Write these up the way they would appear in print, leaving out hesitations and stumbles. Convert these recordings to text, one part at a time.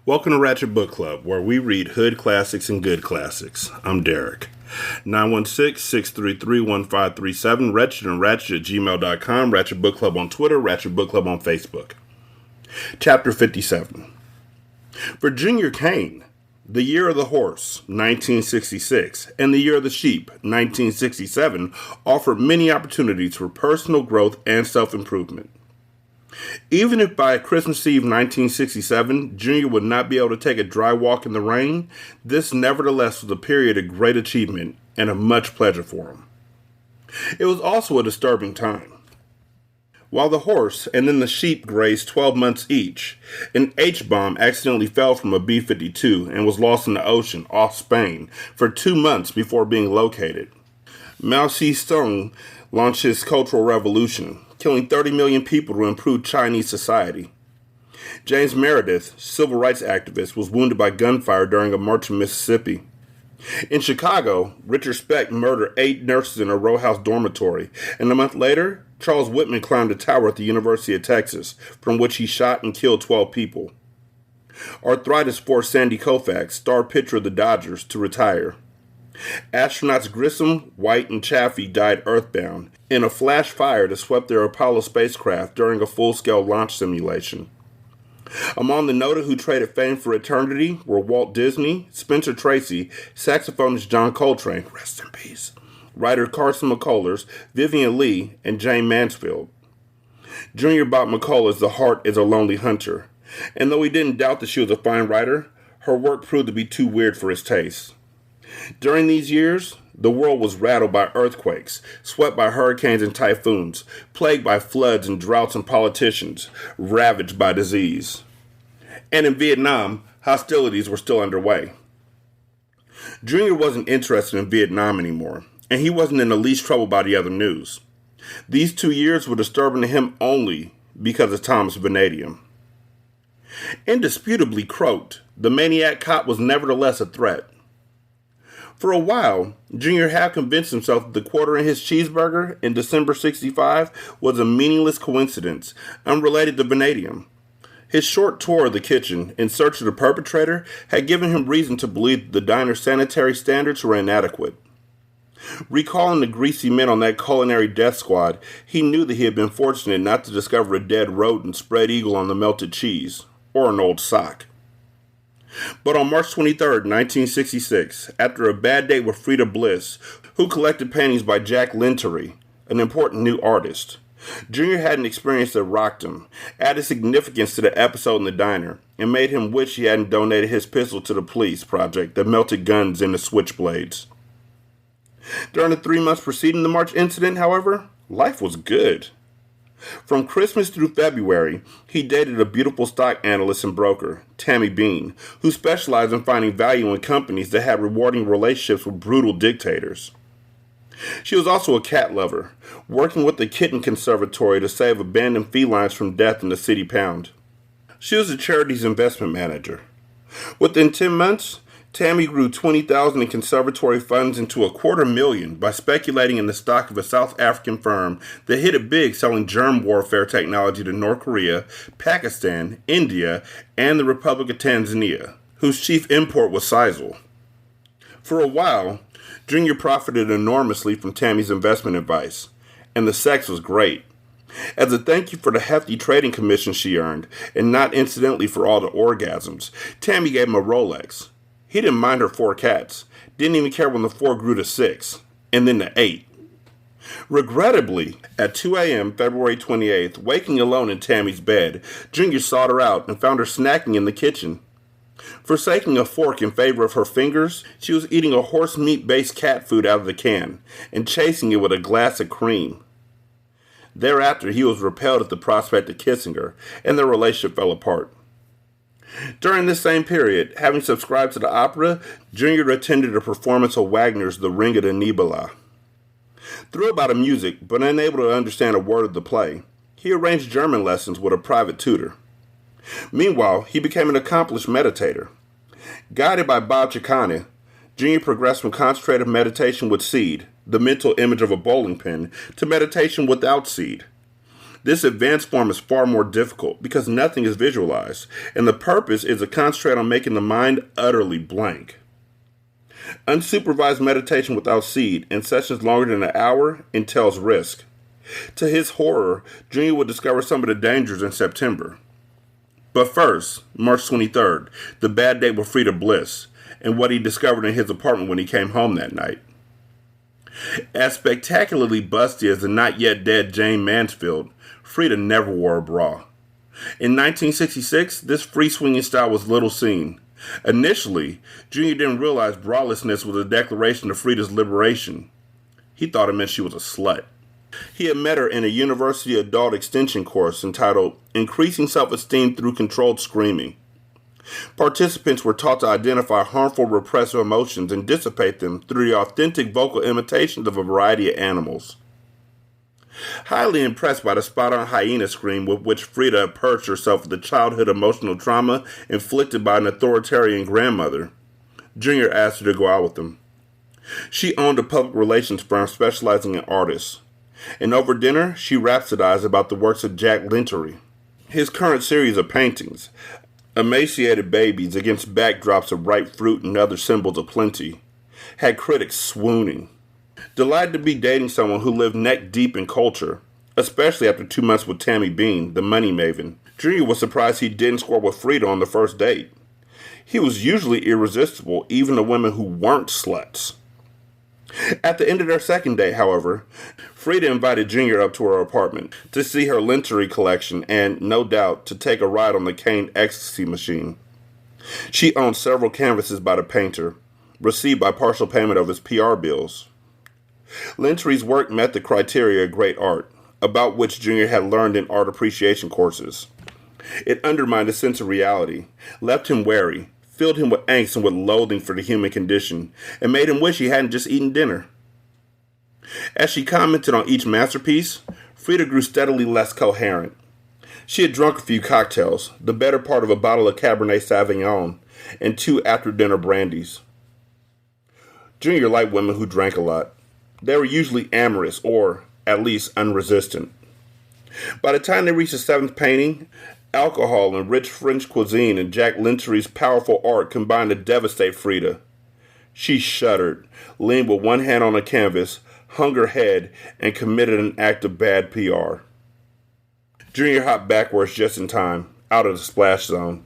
Welcome to Ratchet Book Club, where we read hood classics and good classics. I'm Derek. 916-633-1537, Ratchet and Ratchet at gmail.com, Ratchet Book Club on Twitter, Ratchet Book Club on Facebook. Chapter 57. Virginia Kane, The Year of the Horse, 1966, and The Year of the Sheep, 1967, offered many opportunities for personal growth and self-improvement. Even if by Christmas Eve 1967, Junior would not be able to take a dry walk in the rain, this nevertheless was a period of great achievement and of much pleasure for him. It was also a disturbing time. While the horse and then the sheep grazed 12 months each, an H-bomb accidentally fell from a B-52 and was lost in the ocean off Spain for 2 months before being located. Mao Zedong launched his Cultural Revolution, killing 30 million people to improve Chinese society. James Meredith, civil rights activist, was wounded by gunfire during a march in Mississippi. In Chicago, Richard Speck murdered 8 nurses in a row house dormitory, and a month later, Charles Whitman climbed a tower at the University of Texas, from which he shot and killed 12 people. Arthritis forced Sandy Koufax, star pitcher of the Dodgers, to retire. Astronauts Grissom, White, and Chaffee died earthbound in a flash fire that swept their Apollo spacecraft during a full-scale launch simulation. Among the noted who traded fame for eternity were Walt Disney, Spencer Tracy, saxophonist John Coltrane, rest in peace, writer Carson McCullers, Vivian Lee, and Jane Mansfield. Junior bought McCullers The Heart is a Lonely Hunter, and though he didn't doubt that she was a fine writer, her work proved to be too weird for his taste. During these years, the world was rattled by earthquakes, swept by hurricanes and typhoons, plagued by floods and droughts and politicians, ravaged by disease. And in Vietnam, hostilities were still underway. Junior wasn't interested in Vietnam anymore, and he wasn't in the least troubled by the other news. These 2 years were disturbing to him only because of Thomas Vanadium. Indisputably croaked, the maniac cop was nevertheless a threat. For a while, Junior had convinced himself that the quarter in his cheeseburger in December '65 was a meaningless coincidence, unrelated to vanadium. His short tour of the kitchen in search of the perpetrator had given him reason to believe that the diner's sanitary standards were inadequate. Recalling the greasy men on that culinary death squad, he knew that he had been fortunate not to discover a dead rodent spread eagle on the melted cheese, or an old sock. But on March 23, 1966, after a bad date with Frida Bliss, who collected paintings by Jack Lentery, an important new artist, Junior had an experience that rocked him, added significance to the episode in the diner, and made him wish he hadn't donated his pistol to the police project that melted guns into switchblades. During the 3 months preceding the March incident, however, life was good. From Christmas through February, he dated a beautiful stock analyst and broker, Tammy Bean, who specialized in finding value in companies that had rewarding relationships with brutal dictators. She was also a cat lover, working with the Kitten Conservatory to save abandoned felines from death in the city pound. She was a charity's investment manager. Within 10 months, Tammy grew $20,000 in conservatory funds into $250,000 by speculating in the stock of a South African firm that hit it big selling germ warfare technology to North Korea, Pakistan, India, and the Republic of Tanzania, whose chief import was sisal. For a while, Junior profited enormously from Tammy's investment advice, and the sex was great. As a thank you for the hefty trading commission she earned, and not incidentally for all the orgasms, Tammy gave him a Rolex. He didn't mind her 4 cats, didn't even care when the 4 grew to 6, and then to 8. Regrettably, at 2 a.m. February 28th, waking alone in Tammy's bed, Junior sought her out and found her snacking in the kitchen. Forsaking a fork in favor of her fingers, she was eating a horse meat-based cat food out of the can, and chasing it with a glass of cream. Thereafter, he was repelled at the prospect of kissing her, and their relationship fell apart. During this same period, having subscribed to the opera, Junior attended a performance of Wagner's The Ring of the Nibelung. Thrilled by the music, but unable to understand a word of the play, he arranged German lessons with a private tutor. Meanwhile, he became an accomplished meditator. Guided by Bob Chicane, Junior progressed from concentrated meditation with seed, the mental image of a bowling pin, to meditation without seed. This advanced form is far more difficult because nothing is visualized, and the purpose is to concentrate on making the mind utterly blank. Unsupervised meditation without seed in sessions longer than an hour entails risk. To his horror, Junior would discover some of the dangers in September. But first, March 23rd, the bad day with Frida Bliss, and what he discovered in his apartment when he came home that night. As spectacularly busty as the not yet dead Jane Mansfield, Frida never wore a bra. In 1966, this free-swinging style was little seen. Initially, Junior didn't realize bralessness was a declaration of Frida's liberation. He thought it meant she was a slut. He had met her in a university adult extension course entitled Increasing Self-Esteem Through Controlled Screaming. Participants were taught to identify harmful repressive emotions and dissipate them through the authentic vocal imitations of a variety of animals. Highly impressed by the spot-on hyena scream with which Frida purged herself of the childhood emotional trauma inflicted by an authoritarian grandmother, Junior asked her to go out with him. She owned a public relations firm specializing in artists, and over dinner she rhapsodized about the works of Jack Lentery. His current series of paintings, emaciated babies against backdrops of ripe fruit and other symbols of plenty, had critics swooning. Delighted to be dating someone who lived neck deep in culture, especially after 2 months with Tammy Bean, the money maven, Junior was surprised he didn't score with Frida on the first date. He was usually irresistible even to women who weren't sluts. At the end of their second date, however, Frida invited Junior up to her apartment to see her Lentery collection and, no doubt, to take a ride on the cane ecstasy machine. She owned several canvases by the painter, received by partial payment of his PR bills. Lentery's work met the criteria of great art, about which Junior had learned in art appreciation courses. It undermined his sense of reality, left him wary, filled him with angst and with loathing for the human condition, and made him wish he hadn't just eaten dinner. As she commented on each masterpiece, Frida grew steadily less coherent. She had drunk a few cocktails, the better part of a bottle of Cabernet Sauvignon, and 2 after-dinner brandies. Junior liked women who drank a lot. They were usually amorous or, at least, unresistant. By the time they reached the 7th painting, alcohol and rich French cuisine and Jack Lentery's powerful art combined to devastate Frida. She shuddered, leaned with one hand on the canvas, hung her head, and committed an act of bad PR. Junior hopped backwards just in time, out of the splash zone.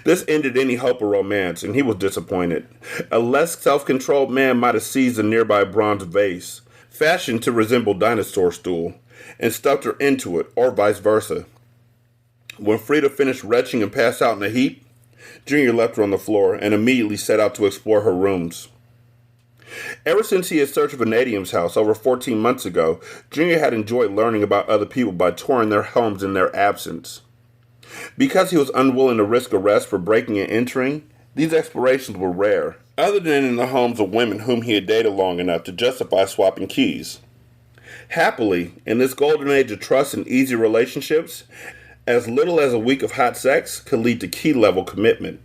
This ended any hope of romance, and he was disappointed. A less self-controlled man might have seized a nearby bronze vase, fashioned to resemble dinosaur stool, and stuffed her into it, or vice versa. When Frida finished retching and passed out in a heap, Junior left her on the floor and immediately set out to explore her rooms. Ever since he had searched Vanadium's house over 14 months ago, Junior had enjoyed learning about other people by touring their homes in their absence. Because he was unwilling to risk arrest for breaking and entering, these explorations were rare, other than in the homes of women whom he had dated long enough to justify swapping keys. Happily, in this golden age of trust and easy relationships, as little as a week of hot sex could lead to key-level commitment.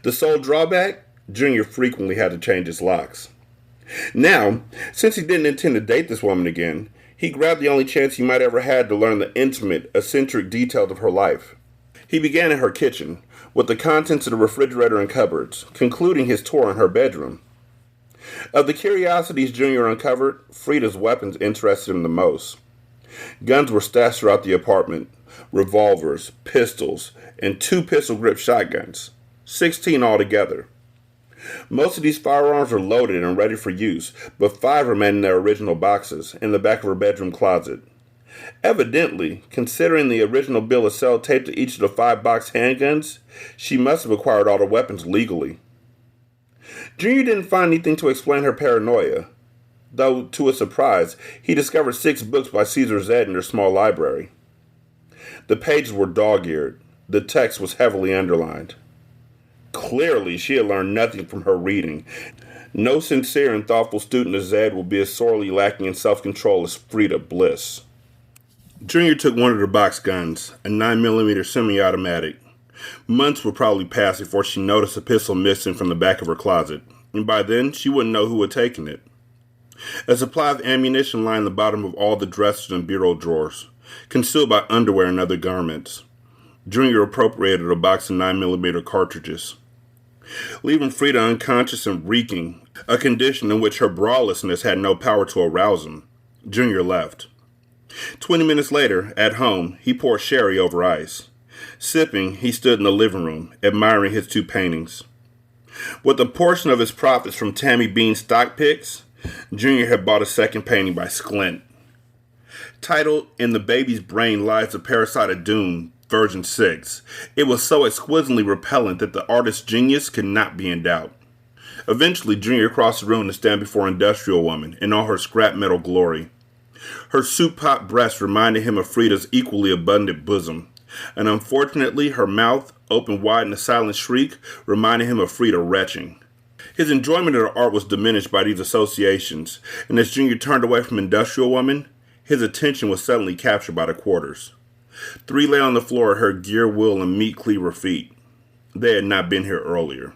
The sole drawback? Junior frequently had to change his locks. Now, since he didn't intend to date this woman again, he grabbed the only chance he might ever had to learn the intimate, eccentric details of her life. He began in her kitchen, with the contents of the refrigerator and cupboards, concluding his tour in her bedroom. Of the curiosities Junior uncovered, Frida's weapons interested him the most. Guns were stashed throughout the apartment, revolvers, pistols, and 2 pistol-grip shotguns, 16 altogether. Most of these firearms were loaded and ready for use, but 5 remained in their original boxes, in the back of her bedroom closet. Evidently, considering the original bill of sale taped to each of the 5 box handguns, she must have acquired all the weapons legally. Junior didn't find anything to explain her paranoia, though, to his surprise, he discovered 6 books by Caesar Zed in her small library. The pages were dog-eared. The text was heavily underlined. Clearly, she had learned nothing from her reading. No sincere and thoughtful student of Zed will be as sorely lacking in self-control as Frida Bliss. Junior took one of her box guns, a 9mm semi-automatic. Months would probably pass before she noticed a pistol missing from the back of her closet, and by then she wouldn't know who had taken it. A supply of ammunition lined the bottom of all the dressers and bureau drawers, concealed by underwear and other garments. Junior appropriated a box of 9mm cartridges. Leaving Frida unconscious and reeking, a condition in which her brawlessness had no power to arouse him, Junior left. 20 minutes later, at home, he poured sherry over ice. Sipping, he stood in the living room, admiring his 2 paintings. With a portion of his profits from Tammy Bean's stock picks, Junior had bought a second painting by Sklint. Titled In the Baby's Brain Lies the Parasite of Doom, version 6, it was so exquisitely repellent that the artist's genius could not be in doubt. Eventually, Junior crossed the room to stand before Industrial Woman in all her scrap metal glory. Her soup-pot breast reminded him of Frida's equally abundant bosom, and unfortunately her mouth, open wide in a silent shriek, reminded him of Frida retching. His enjoyment of the art was diminished by these associations, and as Junior turned away from Industrial Woman, his attention was suddenly captured by the quarters. 3 lay on the floor at her gear wheel and meat cleaver feet. They had not been here earlier.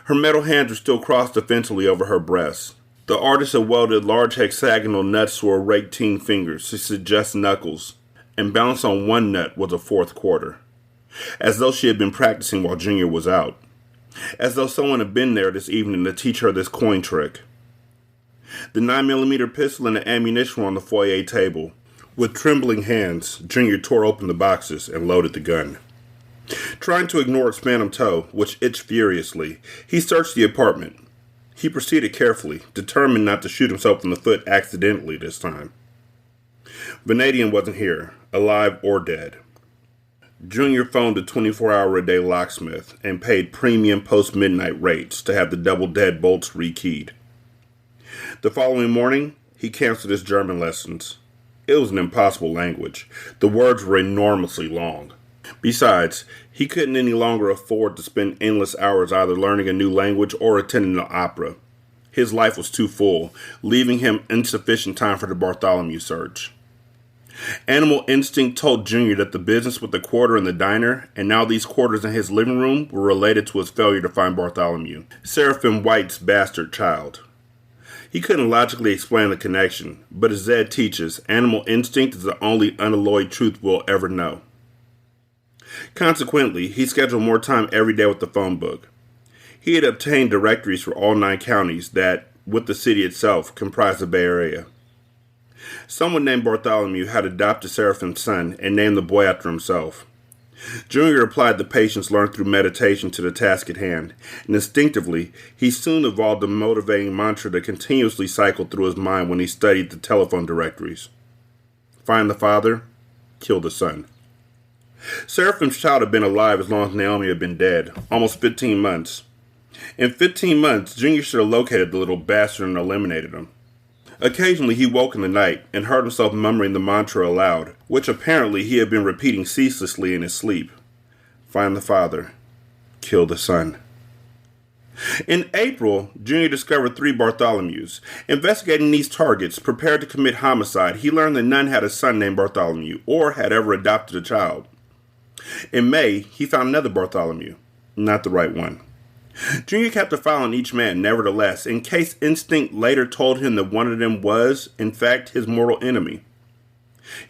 Her metal hands were still crossed defensively over her breasts. The artist had welded large hexagonal nuts to her raked teen fingers to suggest knuckles, and balanced on one nut was a 4th quarter, as though she had been practicing while Junior was out, as though someone had been there this evening to teach her this coin trick. The 9mm pistol and the ammunition were on the foyer table. With trembling hands, Junior tore open the boxes and loaded the gun. Trying to ignore its phantom toe, which itched furiously, he searched the apartment. He proceeded carefully, determined not to shoot himself in the foot accidentally this time. Vanadium wasn't here, alive or dead. Junior phoned a 24-hour-a-day locksmith and paid premium post-midnight rates to have the double-dead bolts rekeyed. The following morning, he canceled his German lessons. It was an impossible language. The words were enormously long. Besides, he couldn't any longer afford to spend endless hours either learning a new language or attending the opera. His life was too full, leaving him insufficient time for the Bartholomew search. Animal instinct told Junior that the business with the quarter in the diner, and now these quarters in his living room, were related to his failure to find Bartholomew, Seraphim White's bastard child. He couldn't logically explain the connection, but as Zed teaches, animal instinct is the only unalloyed truth we'll ever know. Consequently, he scheduled more time every day with the phone book. He had obtained directories for all 9 counties that, with the city itself, comprised the Bay Area. Someone named Bartholomew had adopted Seraphim's son and named the boy after himself. Junior applied the patience learned through meditation to the task at hand, and instinctively, he soon evolved a motivating mantra that continuously cycled through his mind when he studied the telephone directories. Find the father, kill the son. Seraphim's child had been alive as long as Naomi had been dead, almost 15 months. In 15 months, Junior should have located the little bastard and eliminated him. Occasionally he woke in the night and heard himself murmuring the mantra aloud, which apparently he had been repeating ceaselessly in his sleep. Find the father. Kill the son. In April, Junior discovered 3 Bartholomews. Investigating these targets, prepared to commit homicide, he learned that none had a son named Bartholomew or had ever adopted a child. In May, he found another Bartholomew. Not the right one. Junior kept a file on each man, nevertheless, in case instinct later told him that one of them was, in fact, his mortal enemy.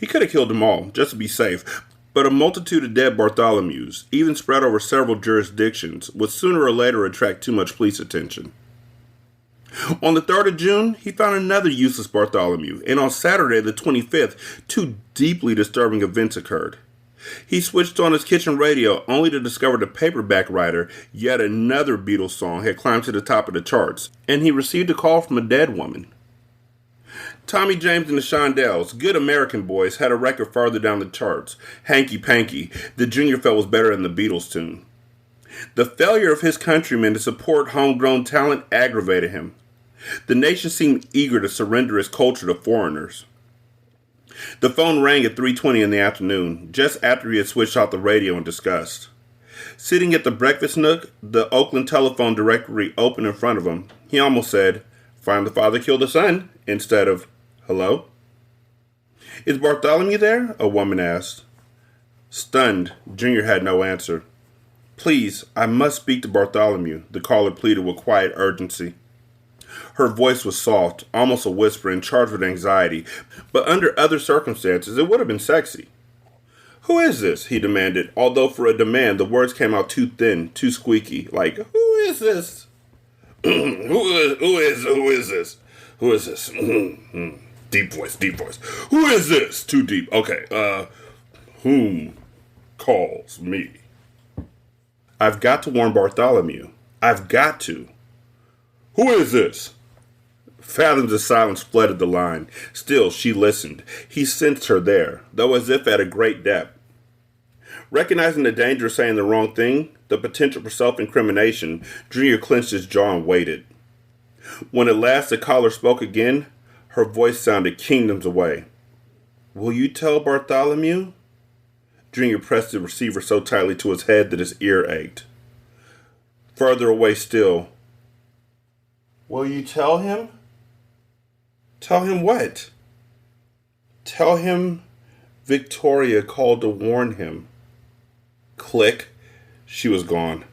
He could have killed them all, just to be safe, but a multitude of dead Bartholomews, even spread over several jurisdictions, would sooner or later attract too much police attention. On the 3rd of June, he found another useless Bartholomew, and on Saturday, the 25th, 2 deeply disturbing events occurred. He switched on his kitchen radio only to discover the paperback writer, yet another Beatles song, had climbed to the top of the charts, and he received a call from a dead woman. Tommy James and the Shondells, good American boys, had a record farther down the charts, Hanky Panky, that Junior felt was better than the Beatles tune. The failure of his countrymen to support homegrown talent aggravated him. The nation seemed eager to surrender its culture to foreigners. The phone rang at 3:20 in the afternoon, just after he had switched off the radio in disgust. Sitting at the breakfast nook, the Oakland telephone directory open in front of him, he almost said, "Find the father, kill the son," instead of, "Hello?" "Is Bartholomew there?" a woman asked. Stunned, Junior had no answer. "Please, I must speak to Bartholomew," the caller pleaded with quiet urgency. Her voice was soft, almost a whisper, and charged with anxiety, but under other circumstances it would have been sexy. "Who is this?" he demanded, although for a demand the words came out too thin, too squeaky, like, "Who is this?" Who is this? Who is this? Deep voice, deep voice. "Who is this?" Too deep. Okay, whom calls me? "I've got to warn Bartholomew. I've got to." "Who is this?" Fathoms of silence flooded the line. Still, she listened. He sensed her there, though as if at a great depth. Recognizing the danger of saying the wrong thing, the potential for self-incrimination, Junior clenched his jaw and waited. When at last the caller spoke again, her voice sounded kingdoms away. "Will you tell Bartholomew?" Junior pressed the receiver so tightly to his head that his ear ached. Further away still. "Will you tell him?" "Tell him what?" "Tell him Victoria called to warn him." Click. She was gone.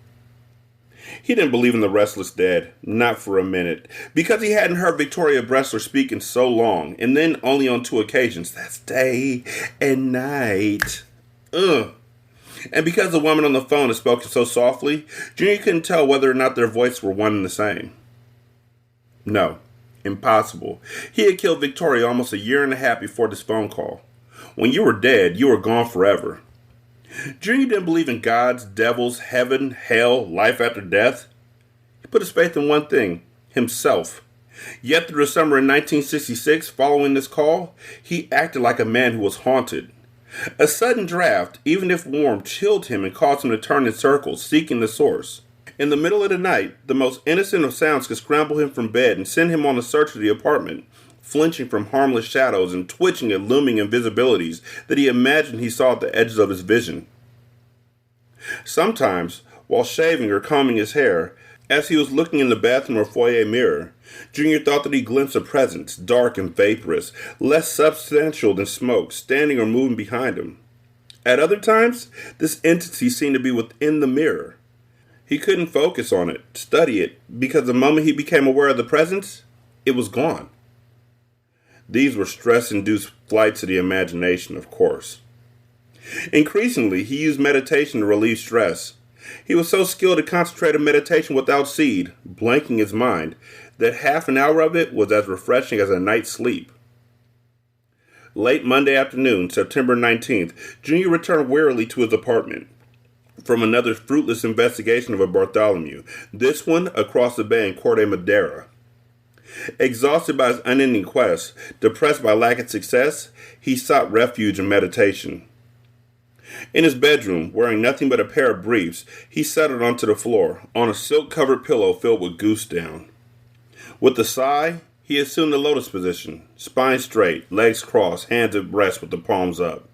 He didn't believe in the restless dead, not for a minute, because he hadn't heard Victoria Bressler speak in so long, and then only on 2 occasions. That's day and night. Ugh. And because the woman on the phone had spoken so softly, Junior couldn't tell whether or not their voices were one and the same. No. Impossible. He had killed Victoria almost a year and a half before this phone call. When you were dead, you were gone forever. Junior didn't believe in gods, devils, heaven, hell, life after death. He put his faith in one thing, himself. Yet through the summer in 1966, following this call, he acted like a man who was haunted. A sudden draft, even if warm, chilled him and caused him to turn in circles, seeking the source. In the middle of the night, the most innocent of sounds could scramble him from bed and send him on a search of the apartment, flinching from harmless shadows and twitching at looming invisibilities that he imagined he saw at the edges of his vision. Sometimes, while shaving or combing his hair, as he was looking in the bathroom or foyer mirror, Junior thought that he glimpsed a presence, dark and vaporous, less substantial than smoke, standing or moving behind him. At other times, this entity seemed to be within the mirror. He couldn't focus on it, study it, because the moment he became aware of the presence, it was gone. These were stress-induced flights of the imagination, of course. Increasingly, he used meditation to relieve stress. He was so skilled at concentrated meditation without seed, blanking his mind, that half an hour of it was as refreshing as a night's sleep. Late Monday afternoon, September 19th, Junior returned wearily to his apartment from another fruitless investigation of a Bartholomew, this one across the bay in Corte Madera. Exhausted by his unending quest, depressed by lack of success, he sought refuge in meditation. In his bedroom, wearing nothing but a pair of briefs, he settled onto the floor, on a silk-covered pillow filled with goose down. With a sigh, he assumed the lotus position, spine straight, legs crossed, hands at rest with the palms up.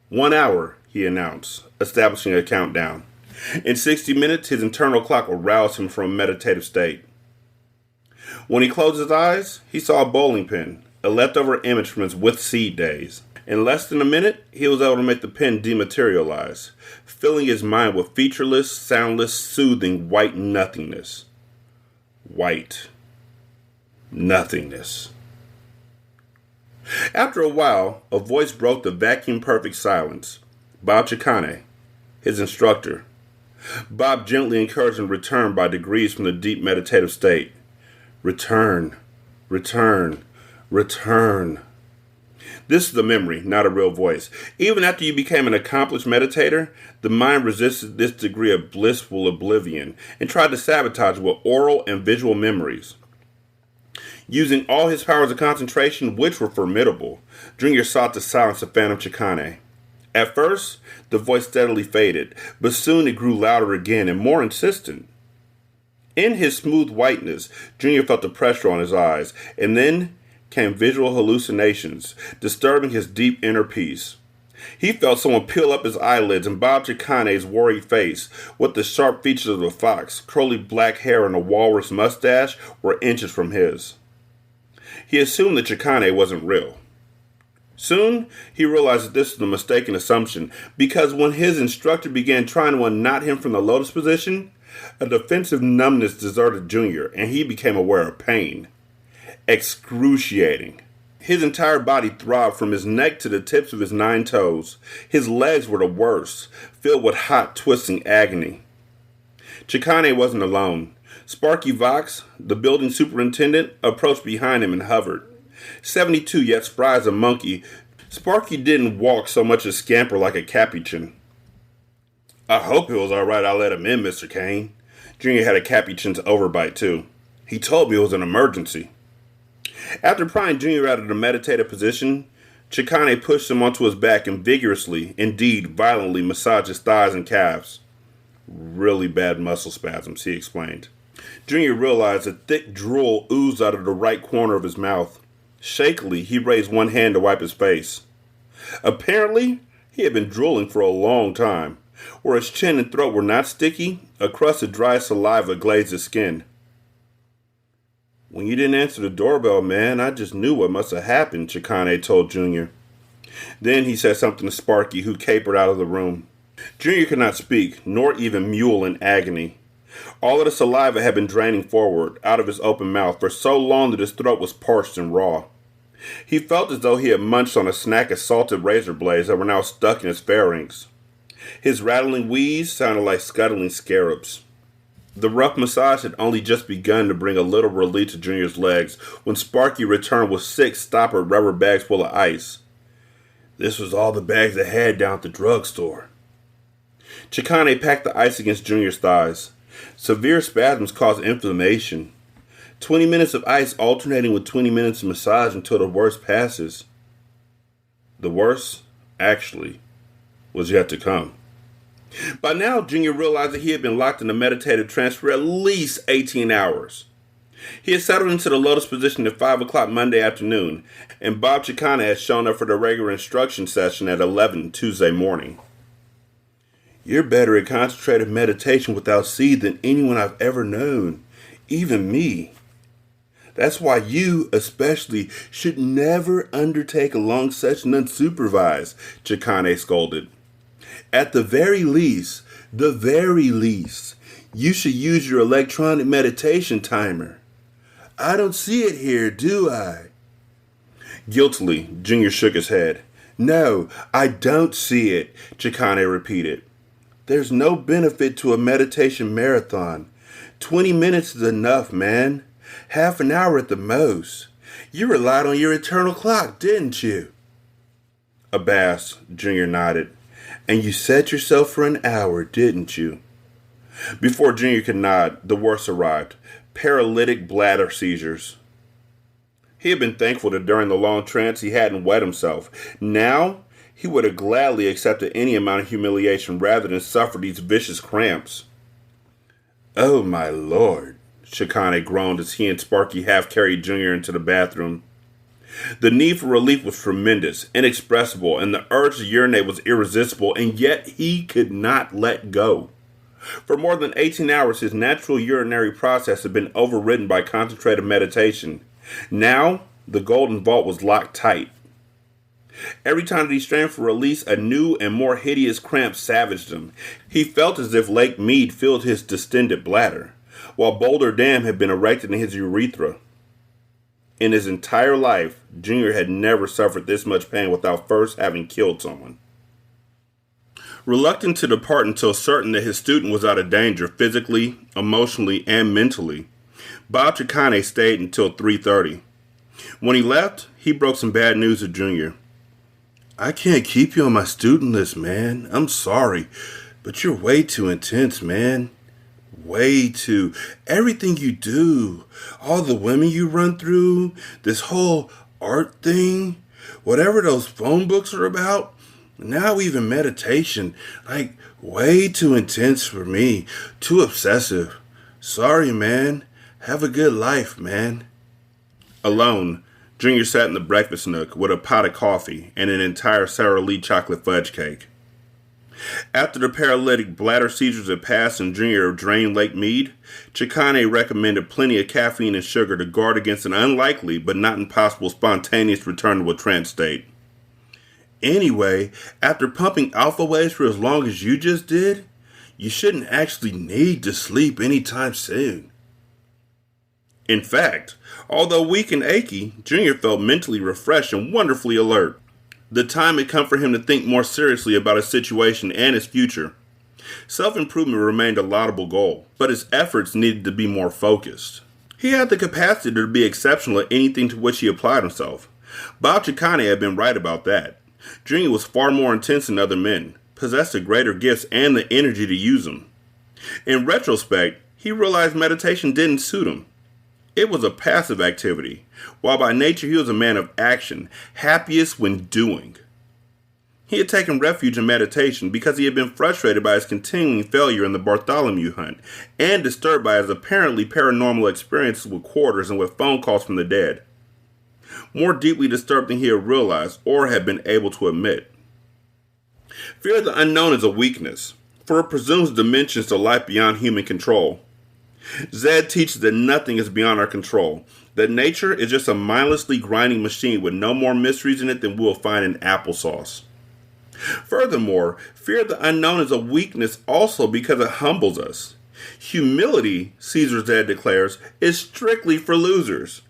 1 hour, he announced, establishing a countdown. In 60 minutes, his internal clock would rouse him from a meditative state. When he closed his eyes, he saw a bowling pin, a leftover image from his with seed days. In less than a minute, he was able to make the pin dematerialize, filling his mind with featureless, soundless, soothing white nothingness. White nothingness. After a while, a voice broke the vacuum-perfect silence. Bob Chicane, his instructor. Bob gently encouraged him to return by degrees from the deep meditative state. Return, return, return. This is a memory, not a real voice. Even after you became an accomplished meditator, the mind resisted this degree of blissful oblivion and tried to sabotage it with oral and visual memories. Using all his powers of concentration, which were formidable, Junior sought to silence the phantom Chicane. At first, the voice steadily faded, but soon it grew louder again and more insistent. In his smooth whiteness, Junior felt the pressure on his eyes, and then came visual hallucinations, disturbing his deep inner peace. He felt someone peel up his eyelids, and Bob Chicane's worried face, with the sharp features of a fox, curly black hair, and a walrus mustache, were inches from his. He assumed that Chicane wasn't real. Soon, he realized that this was a mistaken assumption, because when his instructor began trying to unknot him from the lotus position, A defensive numbness deserted Junior, and he became aware of pain. Excruciating. His entire body throbbed from his neck to the tips of his 9 toes. His legs were the worst, filled with hot, twisting agony. Chikane wasn't alone. Sparky Vox, the building superintendent, approached behind him and hovered. 72 yet spry as a monkey, Sparky didn't walk so much as scamper like a capuchin. I hope it was alright I let him in, Mr. Kane. Junior had a capuchin's overbite too. He told me it was an emergency. After prying Junior out of the meditative position, Chikane pushed him onto his back and vigorously, indeed violently, massaged his thighs and calves. Really bad muscle spasms, he explained. Junior realized a thick drool oozed out of the right corner of his mouth. Shakily, he raised one hand to wipe his face. Apparently, he had been drooling for a long time. Where his chin and throat were not sticky, a crust of dry saliva glazed his skin. When you didn't answer the doorbell, man, I just knew what must have happened, Chikane told Junior. Then he said something to Sparky, who capered out of the room. Junior could not speak, nor even mewl in agony. All of the saliva had been draining forward, out of his open mouth, for so long that his throat was parched and raw. He felt as though he had munched on a snack of salted razor blades that were now stuck in his pharynx. His rattling wheeze sounded like scuttling scarabs. The rough massage had only just begun to bring a little relief to Junior's legs when Sparky returned with 6 stoppered rubber bags full of ice. This was all the bags they had down at the drugstore. Chikane packed the ice against Junior's thighs. Severe spasms caused inflammation. 20 minutes of ice alternating with 20 minutes of massage until the worst passes. The worst, actually, was yet to come. By now, Junior realized that he had been locked in a meditative trance for at least 18 hours. He had settled into the lotus position at 5 o'clock Monday afternoon, and Bob Chikane had shown up for the regular instruction session at 11 Tuesday morning. You're better at concentrated meditation without seed than anyone I've ever known, even me. That's why you, especially, should never undertake a long session unsupervised, Chikane scolded. At the very least, you should use your electronic meditation timer. I don't see it here, do I? Guiltily, Junior shook his head. No, I don't see it, Chikane repeated. There's no benefit to a meditation marathon. 20 minutes is enough, man. Half an hour at the most. You relied on your eternal clock, didn't you? Abashed, Junior nodded. And you set yourself for an hour, didn't you? Before Junior could nod, the worst arrived. Paralytic bladder seizures. He had been thankful that during the long trance he hadn't wet himself. Now, he would have gladly accepted any amount of humiliation rather than suffer these vicious cramps. Oh, my lord, Chikane groaned as he and Sparky half-carried Junior into the bathroom. The need for relief was tremendous, inexpressible, and the urge to urinate was irresistible, and yet he could not let go. For more than 18 hours, his natural urinary process had been overridden by concentrated meditation. Now, the golden vault was locked tight. Every time that he strained for release, a new and more hideous cramp savaged him. He felt as if Lake Mead filled his distended bladder, while Boulder Dam had been erected in his urethra. In his entire life, Junior had never suffered this much pain without first having killed someone. Reluctant to depart until certain that his student was out of danger physically, emotionally, and mentally, Bob Chikane stayed until 3:30. When he left, he broke some bad news to Junior. I can't keep you on my student list, man. I'm sorry, but you're way too intense, man. Way too. Everything you do, all the women you run through, this whole art thing, whatever those phone books are about, now even meditation, like way too intense for me, too obsessive. Sorry, man. Have a good life, man. Alone, Junior sat in the breakfast nook with a pot of coffee and an entire Sara Lee chocolate fudge cake. After the paralytic bladder seizures had passed and Junior drained Lake Mead, Chikane recommended plenty of caffeine and sugar to guard against an unlikely but not impossible spontaneous return to a trance state. Anyway, after pumping alpha waves for as long as you just did, You shouldn't actually need to sleep anytime soon. In fact, although weak and achy, Junior felt mentally refreshed and wonderfully alert. The time had come for him to think more seriously about his situation and his future. Self-improvement remained a laudable goal, but his efforts needed to be more focused. He had the capacity to be exceptional at anything to which he applied himself. Bob Chicane had been right about that. Junior was far more intense than other men, possessed the greater gifts and the energy to use them. In retrospect, he realized meditation didn't suit him. It was a passive activity, while by nature he was a man of action, happiest when doing. He had taken refuge in meditation because he had been frustrated by his continuing failure in the Bartholomew hunt, and disturbed by his apparently paranormal experiences with quarters and with phone calls from the dead. More deeply disturbed than he had realized or had been able to admit. Fear of the unknown is a weakness, for it presumes dimensions to life beyond human control. Zed teaches that nothing is beyond our control, that nature is just a mindlessly grinding machine with no more mysteries in it than we'll find in applesauce. Furthermore, fear of the unknown is a weakness also because it humbles us. Humility, Caesar Zed declares, is strictly for losers.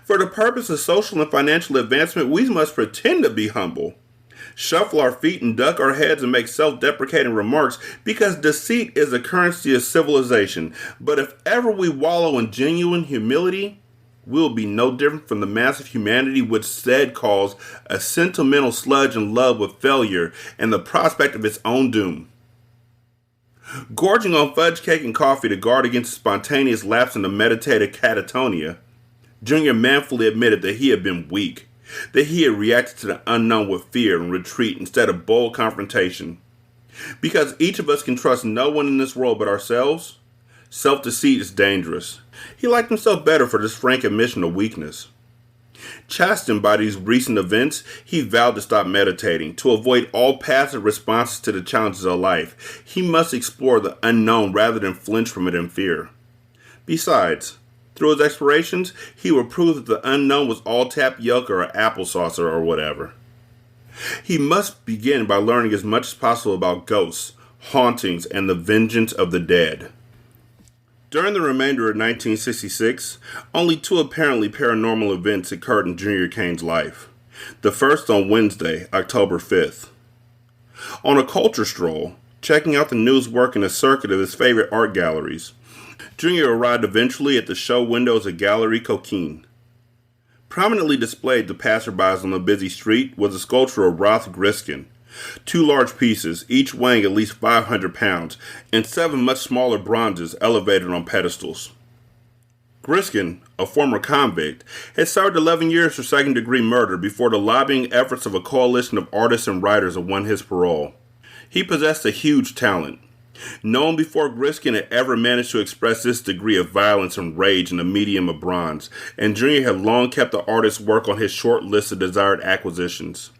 For the purpose of social and financial advancement, we must pretend to be humble. Shuffle our feet and duck our heads and make self-deprecating remarks because deceit is the currency of civilization. But if ever we wallow in genuine humility, we'll be no different from the mass of humanity which Zed calls a sentimental sludge in love with failure and the prospect of its own doom. Gorging on fudge cake and coffee to guard against a spontaneous lapse into meditative catatonia, Junior manfully admitted that he had been weak, that he had reacted to the unknown with fear and retreat instead of bold confrontation. Because each of us can trust no one in this world but ourselves, self-deceit is dangerous. He liked himself better for this frank admission of weakness. Chastened by these recent events, he vowed to stop meditating, to avoid all passive responses to the challenges of life. He must explore the unknown rather than flinch from it in fear. Besides, through his explorations, he would prove that the unknown was all tapioca or applesauce or whatever. He must begin by learning as much as possible about ghosts, hauntings, and the vengeance of the dead. During the remainder of 1966, only two apparently paranormal events occurred in Junior Cain's life. The first on Wednesday, October 5th. On a culture stroll, checking out the news work in a circuit of his favorite art galleries, Junior arrived eventually at the show windows of Gallery Coquine. Prominently displayed to passerbys on the busy street was a sculpture of Roth Griskin, two large pieces, each weighing at least 500 pounds, and 7 much smaller bronzes elevated on pedestals. Griskin, a former convict, had served 11 years for second-degree murder before the lobbying efforts of a coalition of artists and writers had won his parole. He possessed a huge talent. No one before Griskin had ever managed to express this degree of violence and rage in the medium of bronze, and Junior had long kept the artist's work on his short list of desired acquisitions.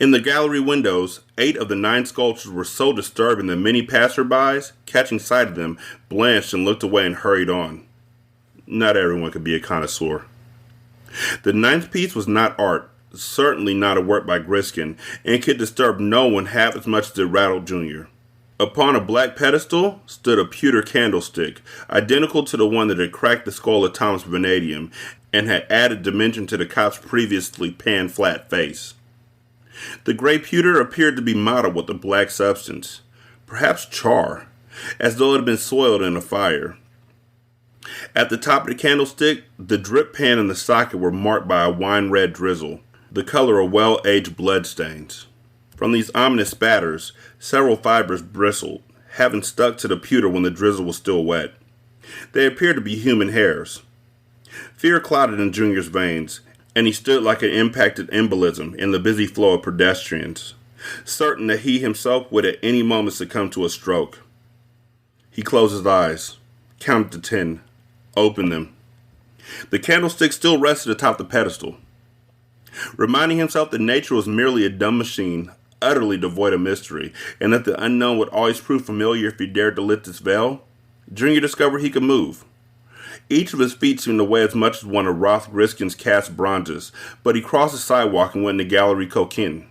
In the gallery windows, 8 of the 9 sculptures were so disturbing that many passerbys, catching sight of them, blanched and looked away and hurried on. Not everyone could be a connoisseur. The 9th piece was not art, certainly not a work by Griskin, and could disturb no one half as much as it rattled Junior. Upon a black pedestal stood a pewter candlestick, identical to the one that had cracked the skull of Thomas Vanadium and had added dimension to the cop's previously pan-flat face. The gray pewter appeared to be mottled with a black substance, perhaps char, as though it had been soiled in a fire. At the top of the candlestick, the drip pan and the socket were marked by a wine-red drizzle, the color of well-aged bloodstains. From these ominous spatters, several fibers bristled, having stuck to the pewter when the drizzle was still wet. They appeared to be human hairs. Fear clotted in Junior's veins, and he stood like an impacted embolism in the busy flow of pedestrians, certain that he himself would at any moment succumb to a stroke. He closed his eyes, counted to 10, opened them. The candlestick still rested atop the pedestal. Reminding himself that nature was merely a dumb machine, utterly devoid of mystery, and that the unknown would always prove familiar if he dared to lift its veil, Junior discovered he could move. Each of his feet seemed to weigh as much as one of Roth Griskin's cast bronzes, but he crossed the sidewalk and went into Gallery Coquine.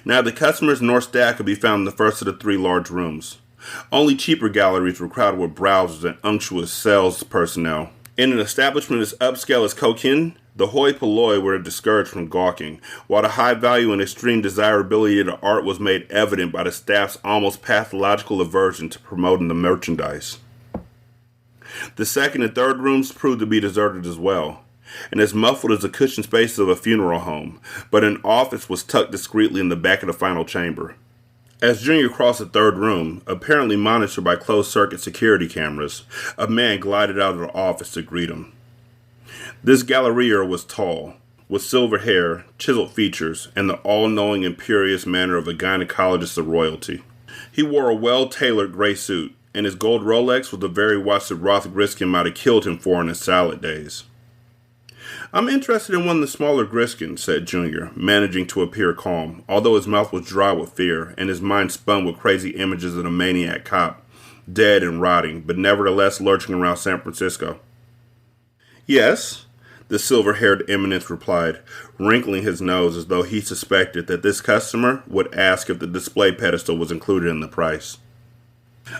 Neither customers nor staff could be found in the first of the three large rooms. Only cheaper galleries were crowded with browsers and unctuous sales personnel. In an establishment as upscale as Kokin, the hoi polloi were discouraged from gawking, while the high value and extreme desirability of the art was made evident by the staff's almost pathological aversion to promoting the merchandise. The second and third rooms proved to be deserted as well, and as muffled as the cushioned spaces of a funeral home, but an office was tucked discreetly in the back of the final chamber. As Junior crossed the third room, apparently monitored by closed-circuit security cameras, a man glided out of the office to greet him. This gallerier was tall, with silver hair, chiseled features, and the all-knowing imperious manner of a gynecologist of royalty. He wore a well-tailored gray suit, and his gold Rolex was the very watch that Roth Griskin might have killed him for in his salad days. "I'm interested in one of the smaller Griskins," said Junior, managing to appear calm, although his mouth was dry with fear and his mind spun with crazy images of the maniac cop, dead and rotting, but nevertheless lurching around San Francisco. "Yes," the silver-haired eminence replied, wrinkling his nose as though he suspected that this customer would ask if the display pedestal was included in the price.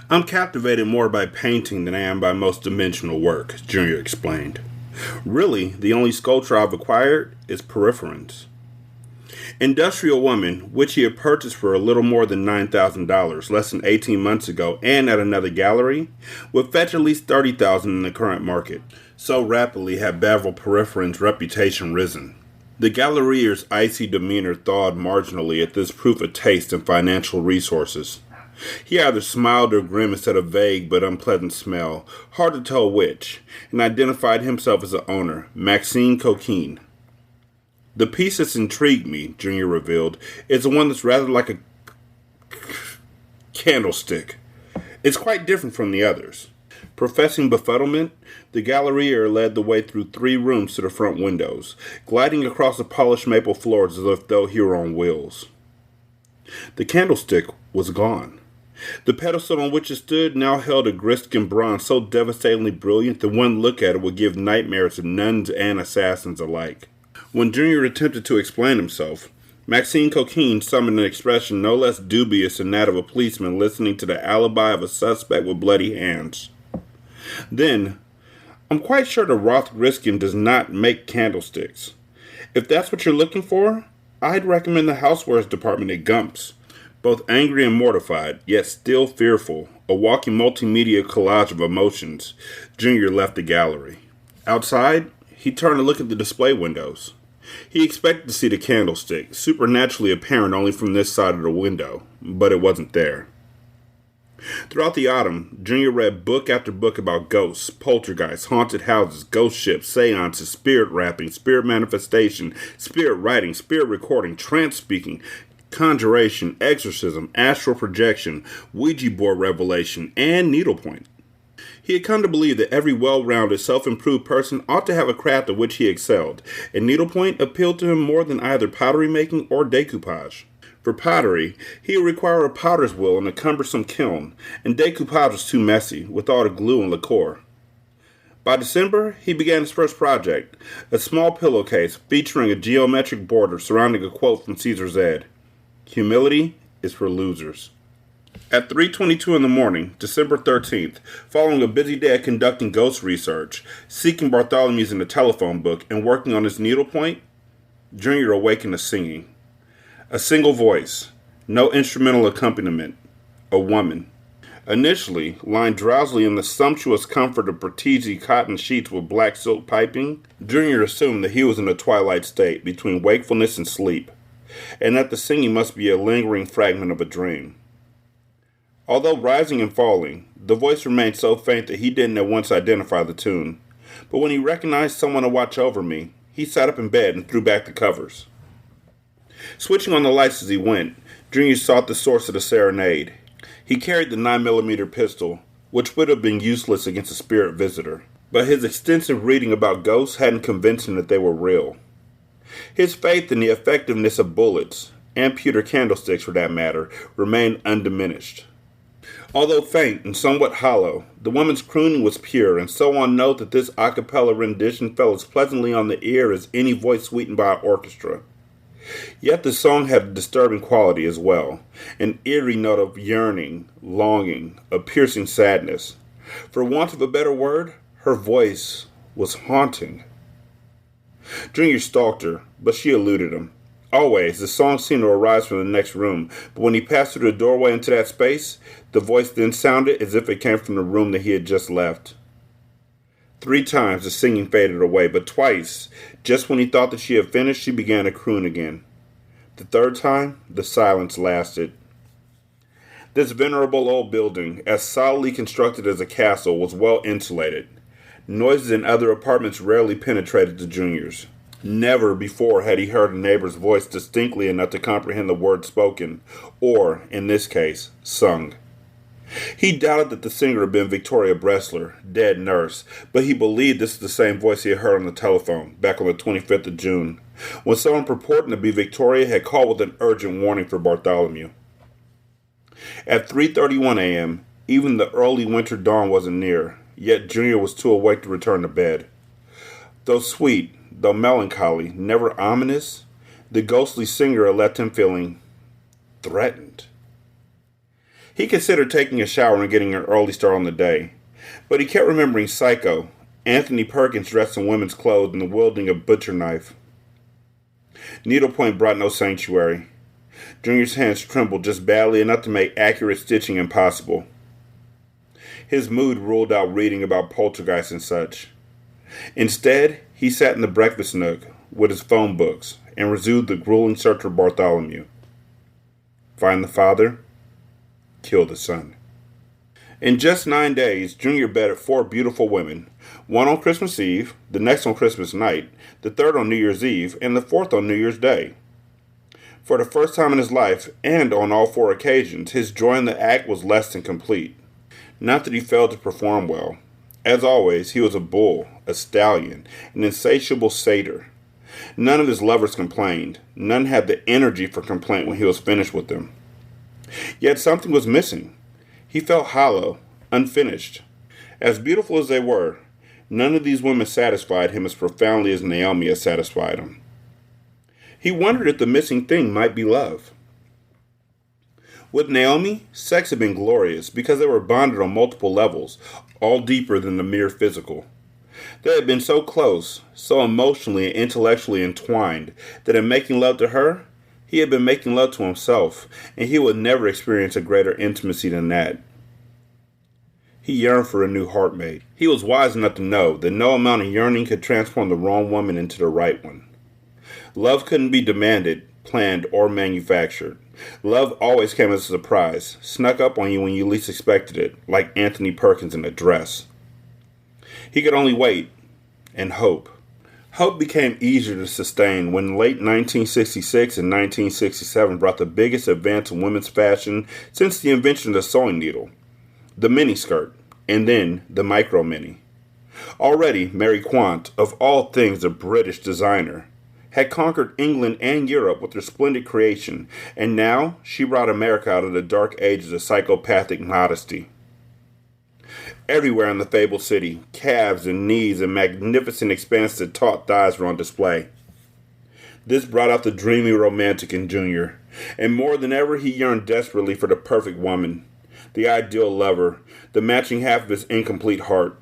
"I'm captivated more by painting than I am by most dimensional work," Junior explained. "Really, the only sculpture I've acquired is Peripherance." Industrial Woman, which he had purchased for a little more than $9,000 less than 18 months ago and at another gallery, would fetch at least $30,000 in the current market. So rapidly had Bevel Peripherance's reputation risen. The gallerier's icy demeanor thawed marginally at this proof of taste and financial resources. He either smiled or grimaced at a vague but unpleasant smell, hard to tell which, and identified himself as the owner, Maxime Coquin. "The piece that's intrigued me," Junior revealed, "is the one that's rather like a candlestick. It's quite different from the others." Professing befuddlement, the gallerier led the way through 3 rooms to the front windows, gliding across the polished maple floors as though he were on wheels. The candlestick was gone. The pedestal on which it stood now held a Griskin bronze so devastatingly brilliant that one look at it would give nightmares to nuns and assassins alike. When Junior attempted to explain himself, Maxime Coquin summoned an expression no less dubious than that of a policeman listening to the alibi of a suspect with bloody hands. Then, "I'm quite sure the Roth Griskin does not make candlesticks. If that's what you're looking for, I'd recommend the housewares department at Gump's." Both angry and mortified, yet still fearful, a walking multimedia collage of emotions, Junior left the gallery. Outside, he turned to look at the display windows. He expected to see the candlestick, supernaturally apparent only from this side of the window, but it wasn't there. Throughout the autumn, Junior read book after book about ghosts, poltergeists, haunted houses, ghost ships, seances, spirit rapping, spirit manifestation, spirit writing, spirit recording, trance speaking, conjuration, exorcism, astral projection, Ouija board revelation, and needlepoint. He had come to believe that every well-rounded, self-improved person ought to have a craft at which he excelled, and needlepoint appealed to him more than either pottery making or decoupage. For pottery, he would require a potter's wheel and a cumbersome kiln, and decoupage was too messy, with all the glue and lacquer. By December, he began his first project, a small pillowcase featuring a geometric border surrounding a quote from Caesar's Ed. "Humility is for losers." At 3:22 in the morning, December 13th, following a busy day of conducting ghost research, seeking Bartholomew's in the telephone book, and working on his needlepoint, Junior awakened to singing. A single voice, no instrumental accompaniment, a woman. Initially, lying drowsily in the sumptuous comfort of Bertizzi cotton sheets with black silk piping, Junior assumed that he was in a twilight state between wakefulness and sleep, and that the singing must be a lingering fragment of a dream. Although rising and falling, the voice remained so faint that he didn't at once identify the tune. But when he recognized someone to watch over me, he sat up in bed and threw back the covers. Switching on the lights as he went, Junior sought the source of the serenade. He carried the 9mm pistol, which would have been useless against a spirit visitor, but his extensive reading about ghosts hadn't convinced him that they were real. His faith in the effectiveness of bullets, and pewter candlesticks for that matter, remained undiminished. Although faint and somewhat hollow, the woman's crooning was pure and so on note that this a cappella rendition fell as pleasantly on the ear as any voice sweetened by an orchestra. Yet the song had a disturbing quality as well, an eerie note of yearning, longing, a piercing sadness. For want of a better word, her voice was haunting. Junior stalked her, but she eluded him. Always, the song seemed to arise from the next room, but when he passed through the doorway into that space, the voice then sounded as if it came from the room that he had just left. 3 times the singing faded away, but twice, just when he thought that she had finished, she began to croon again. The 3rd time, the silence lasted. This venerable old building, as solidly constructed as a castle, was well insulated. Noises in other apartments rarely penetrated to Junior's. Never before had he heard a neighbor's voice distinctly enough to comprehend the words spoken, or, in this case, sung. He doubted that the singer had been Victoria Bressler, dead nurse, but he believed this was the same voice he had heard on the telephone, back on the 25th of June, when someone purporting to be Victoria had called with an urgent warning for Bartholomew. At 3:31 a.m., even the early winter dawn wasn't near, yet Junior was too awake to return to bed. Though sweet, though melancholy, never ominous, the ghostly singer had left him feeling threatened. He considered taking a shower and getting an early start on the day, but he kept remembering Psycho, Anthony Perkins dressed in women's clothes and the wielding a butcher knife. Needlepoint brought no sanctuary. Junior's hands trembled just badly enough to make accurate stitching impossible. His mood ruled out reading about poltergeists and such. Instead, he sat in the breakfast nook with his phone books and resumed the grueling search for Bartholomew. Find the father, kill the son. In just 9 days, Junior bedded 4 beautiful women, one on Christmas Eve, the next on Christmas night, the third on New Year's Eve, and the fourth on New Year's Day. For the first time in his life, and on all 4 occasions, his joy in the act was less than complete. Not that he failed to perform well. As always, he was a bull, a stallion, an insatiable satyr. None of his lovers complained. None had the energy for complaint when he was finished with them. Yet something was missing. He felt hollow, unfinished. As beautiful as they were, none of these women satisfied him as profoundly as Naomi had satisfied him. He wondered if the missing thing might be love. With Naomi, sex had been glorious because they were bonded on multiple levels, all deeper than the mere physical. They had been so close, so emotionally and intellectually entwined, that in making love to her, he had been making love to himself, and he would never experience a greater intimacy than that. He yearned for a new heartmate. He was wise enough to know that no amount of yearning could transform the wrong woman into the right one. Love couldn't be demanded, planned, or manufactured. Love always came as a surprise, snuck up on you when you least expected it, like Anthony Perkins in a dress. He could only wait and hope. Hope became easier to sustain when late 1966 and 1967 brought the biggest advance in women's fashion since the invention of the sewing needle, the miniskirt, and then the micro-mini. Already, Mary Quant, of all things a British designer, had conquered England and Europe with her splendid creation, and now she brought America out of the dark ages of psychopathic modesty. Everywhere in the fabled city, calves and knees and magnificent expanses of taut thighs were on display. This brought out the dreamy romantic in Junior, and more than ever he yearned desperately for the perfect woman, the ideal lover, the matching half of his incomplete heart.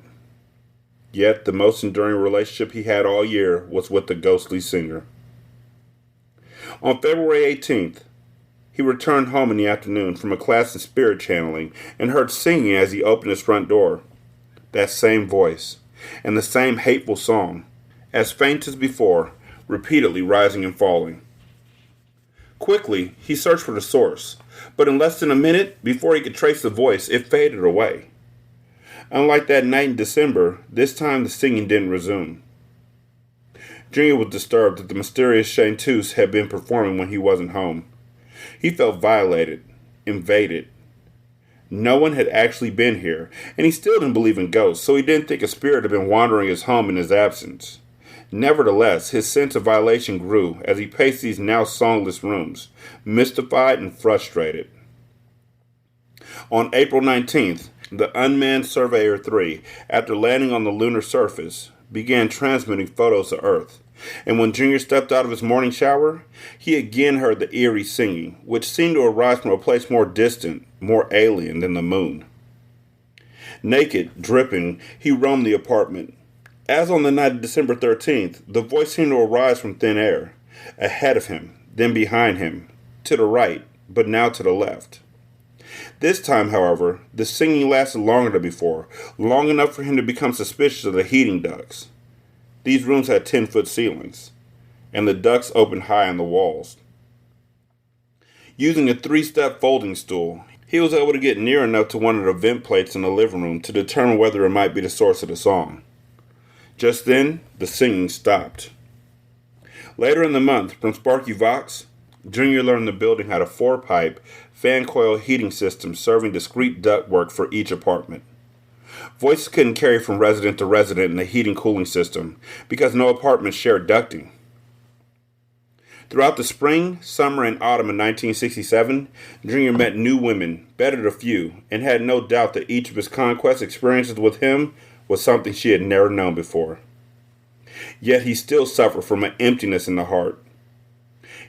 Yet the most enduring relationship he had all year was with the ghostly singer. On February 18th, he returned home in the afternoon from a class in spirit channeling and heard singing as he opened his front door. That same voice, and the same hateful song, as faint as before, repeatedly rising and falling. Quickly, he searched for the source, but in less than a minute, before he could trace the voice, it faded away. Unlike that night in December, this time the singing didn't resume. Junior was disturbed that the mysterious chanteuse had been performing when he wasn't home. He felt violated, invaded. No one had actually been here, and he still didn't believe in ghosts, so he didn't think a spirit had been wandering his home in his absence. Nevertheless, his sense of violation grew as he paced these now songless rooms, mystified and frustrated. On April 19th, the unmanned Surveyor 3, after landing on the lunar surface, began transmitting photos to Earth. And when Junior stepped out of his morning shower, he again heard the eerie singing, which seemed to arise from a place more distant, more alien than the moon. Naked, dripping, he roamed the apartment. As on the night of December 13th, the voice seemed to arise from thin air, ahead of him, then behind him, to the right, but now to the left. This time, however, the singing lasted longer than before, long enough for him to become suspicious of the heating ducts. These rooms had 10-foot ceilings, and the ducts opened high on the walls. Using a 3-step folding stool, he was able to get near enough to one of the vent plates in the living room to determine whether it might be the source of the song. Just then, the singing stopped. Later in the month, from Sparky Vox, Junior learned the building had a 4-pipe, fan-coil heating system serving discrete ductwork for each apartment. Voices couldn't carry from resident to resident in the heating-cooling system because no apartments shared ducting. Throughout the spring, summer, and autumn of 1967, Junior met new women, betted a few, and had no doubt that each of his conquest experiences with him was something she had never known before. Yet he still suffered from an emptiness in the heart.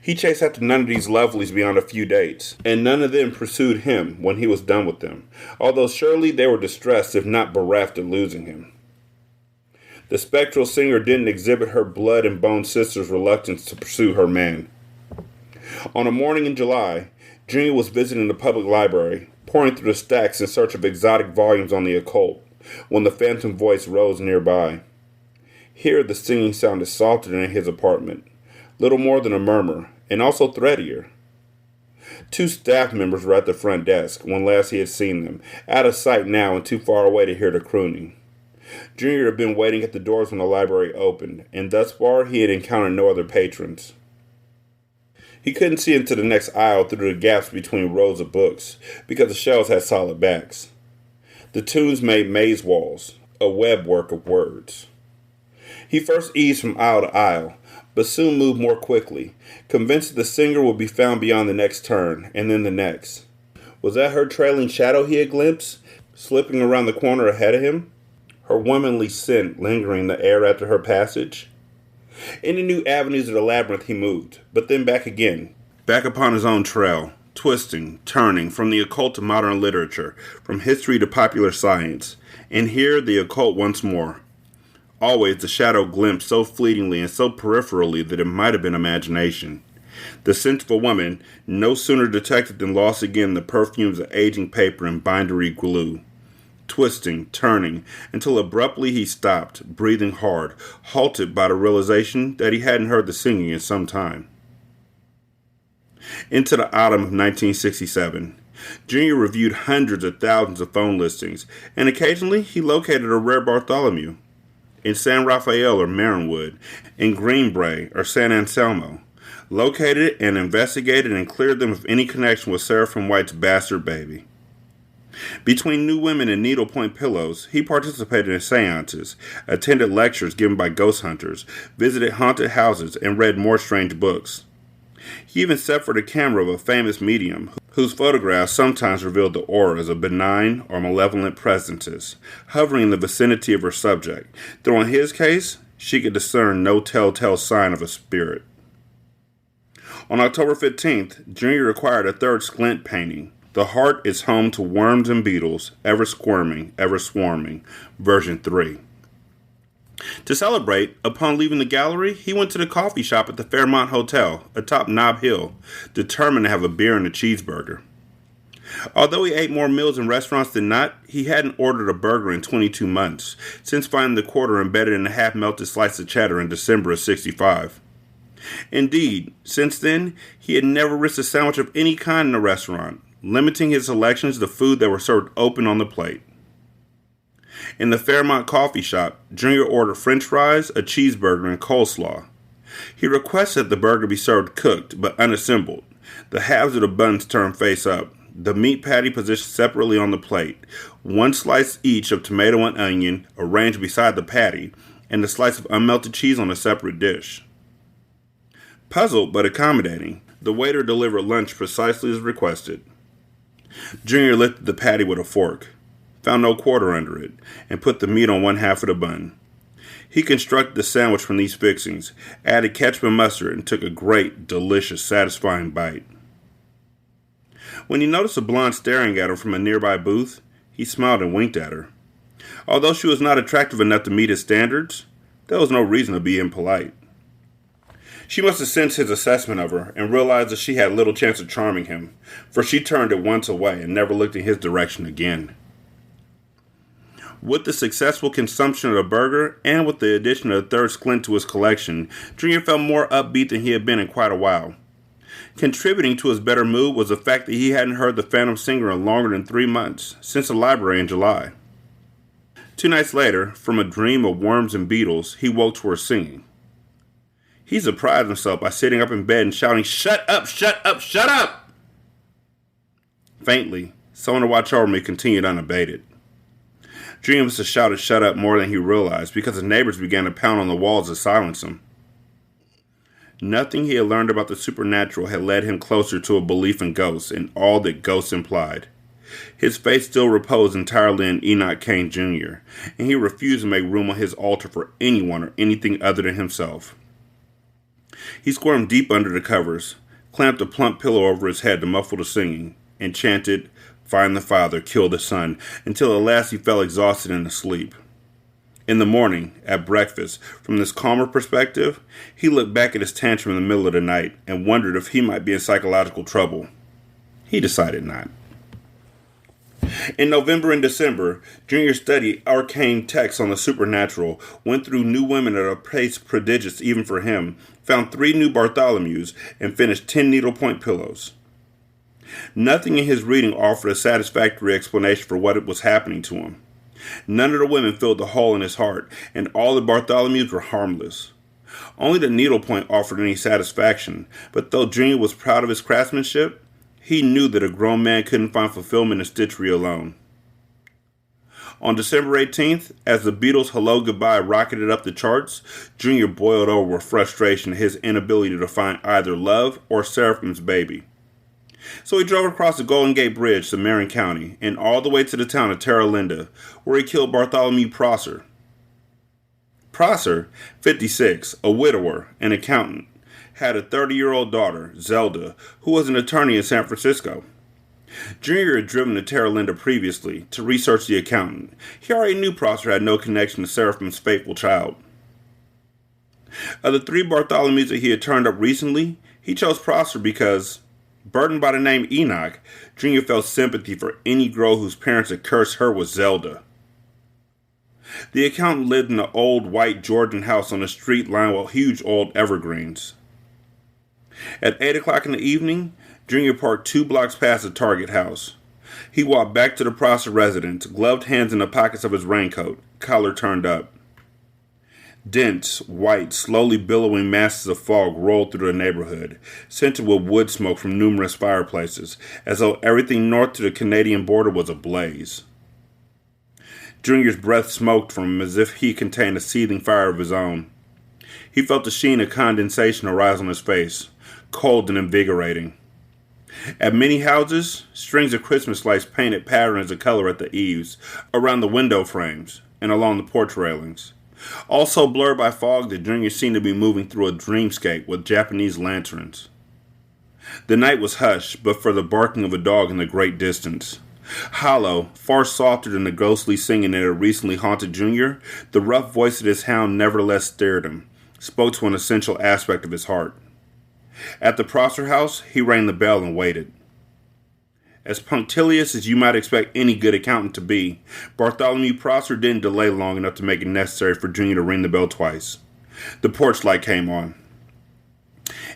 He chased after none of these lovelies beyond a few dates, and none of them pursued him when he was done with them, although surely they were distressed if not bereft at losing him. The spectral singer didn't exhibit her blood and bone sister's reluctance to pursue her man. On a morning in July, Junior was visiting the public library, poring through the stacks in search of exotic volumes on the occult, when the phantom voice rose nearby. Here the singing sounded softer than in his apartment, little more than a murmur, and also threadier. 2 staff members were at the front desk when last he had seen them, out of sight now and too far away to hear the crooning. Junior had been waiting at the doors when the library opened, and thus far he had encountered no other patrons. He couldn't see into the next aisle through the gaps between rows of books, because the shelves had solid backs. The tunes made maze walls, a webwork of words. He first eased from aisle to aisle, but soon moved more quickly, convinced that the singer would be found beyond the next turn, and then the next. Was that her trailing shadow he had glimpsed, slipping around the corner ahead of him? Her womanly scent lingering in the air after her passage? Into new avenues of the labyrinth he moved, but then back again, back upon his own trail, twisting, turning, from the occult to modern literature, from history to popular science, and here the occult once more. Always the shadow glimpsed so fleetingly and so peripherally that it might have been imagination. The scent of a woman no sooner detected than lost again the perfumes of aging paper and bindery glue. Twisting, turning, until abruptly he stopped, breathing hard, halted by the realization that he hadn't heard the singing in some time. Into the autumn of 1967, Junior reviewed hundreds of thousands of phone listings, and occasionally he located a rare Bartholomew. In San Rafael or Marinwood, in Greenbrae or San Anselmo, located and investigated and cleared them of any connection with Seraphim White's bastard baby. Between new women and needlepoint pillows, he participated in seances, attended lectures given by ghost hunters, visited haunted houses, and read more strange books. He even set for the camera of a famous medium, whose photographs sometimes revealed the auras of benign or malevolent presences, hovering in the vicinity of her subject, though in his case, she could discern no telltale sign of a spirit. On October 15th, Junior acquired a 3rd squint painting. The heart is home to worms and beetles, ever squirming, ever swarming, version 3. To celebrate, upon leaving the gallery, he went to the coffee shop at the Fairmont Hotel, atop Nob Hill, determined to have a beer and a cheeseburger. Although he ate more meals in restaurants than not, he hadn't ordered a burger in 22 months, since finding the quarter embedded in a half-melted slice of cheddar in December of '65. Indeed, since then, he had never risked a sandwich of any kind in a restaurant, limiting his selections to food that were served open on the plate. In the Fairmont coffee shop, Junior ordered french fries, a cheeseburger, and coleslaw. He requested the burger be served cooked, but unassembled, the halves of the buns turned face up, the meat patty positioned separately on the plate, 1 slice each of tomato and onion arranged beside the patty, and a slice of unmelted cheese on a separate dish. Puzzled but accommodating, the waiter delivered lunch precisely as requested. Junior lifted the patty with a fork, found no quarter under it, and put the meat on 1/2 of the bun. He constructed a sandwich from these fixings, added ketchup and mustard, and took a great, delicious, satisfying bite. When he noticed a blonde staring at him from a nearby booth, he smiled and winked at her. Although she was not attractive enough to meet his standards, there was no reason to be impolite. She must have sensed his assessment of her and realized that she had little chance of charming him, for she turned at once away and never looked in his direction again. With the successful consumption of the burger and with the addition of the third squint to his collection, Junior felt more upbeat than he had been in quite a while. Contributing to his better mood was the fact that he hadn't heard the Phantom Singer in longer than 3 months, since the library in July. 2 nights later, from a dream of worms and beetles, he woke to her singing. He surprised himself by sitting up in bed and shouting, "Shut up, shut up, shut up!" Faintly, someone to watch over me continued unabated. Junior must have shouted "shut up" more than he realized, because the neighbors began to pound on the walls to silence him. Nothing he had learned about the supernatural had led him closer to a belief in ghosts and all that ghosts implied. His faith still reposed entirely in Enoch Kane Jr., and he refused to make room on his altar for anyone or anything other than himself. He squirmed deep under the covers, clamped a plump pillow over his head to muffle the singing, and chanted, "Find the Father, kill the Son," until at last he fell exhausted and asleep. In the morning, at breakfast, from this calmer perspective, he looked back at his tantrum in the middle of the night and wondered if he might be in psychological trouble. He decided not. In November and December, Junior studied arcane texts on the supernatural, went through New Women at a pace prodigious even for him, found 3 new Bartholomews, and finished 10 needlepoint pillows. Nothing in his reading offered a satisfactory explanation for what was happening to him. None of the women filled the hole in his heart, and all the Bartholomews were harmless. Only the needlepoint offered any satisfaction, but though Junior was proud of his craftsmanship, he knew that a grown man couldn't find fulfillment in stitchery alone. On December 18th, as the Beatles' Hello Goodbye rocketed up the charts, Junior boiled over with frustration at his inability to find either Love or Seraphim's Baby. So he drove across the Golden Gate Bridge to Marin County and all the way to the town of Terra Linda, where he killed Bartholomew Prosser. Prosser, 56, a widower, an accountant, had a 30-year-old daughter, Zelda, who was an attorney in San Francisco. Junior had driven to Terra Linda previously to research the accountant. He already knew Prosser had no connection to Seraphim's fateful child. Of the 3 Bartholomews that he had turned up recently, he chose Prosser because, burdened by the name Enoch, Junior felt sympathy for any girl whose parents had cursed her with Zelda. The accountant lived in an old white Georgian house on a street lined with huge old evergreens. At 8 o'clock in the evening, Junior parked 2 blocks past the Target house. He walked back to the Prosser residence, gloved hands in the pockets of his raincoat, collar turned up. Dense, white, slowly billowing masses of fog rolled through the neighborhood, scented with wood smoke from numerous fireplaces, as though everything north to the Canadian border was ablaze. Junior's breath smoked from him as if he contained a seething fire of his own. He felt the sheen of condensation arise on his face, cold and invigorating. At many houses, strings of Christmas lights painted patterns of color at the eaves, around the window frames, and along the porch railings. Also blurred by fog, the Junior seemed to be moving through a dreamscape with Japanese lanterns. The night was hushed, but for the barking of a dog in the great distance. Hollow, far softer than the ghostly singing that had recently haunted Junior, the rough voice of his hound nevertheless stirred him, spoke to an essential aspect of his heart. At the Prosser house, he rang the bell and waited. As punctilious as you might expect any good accountant to be, Bartholomew Prosser didn't delay long enough to make it necessary for Junior to ring the bell twice. The porch light came on.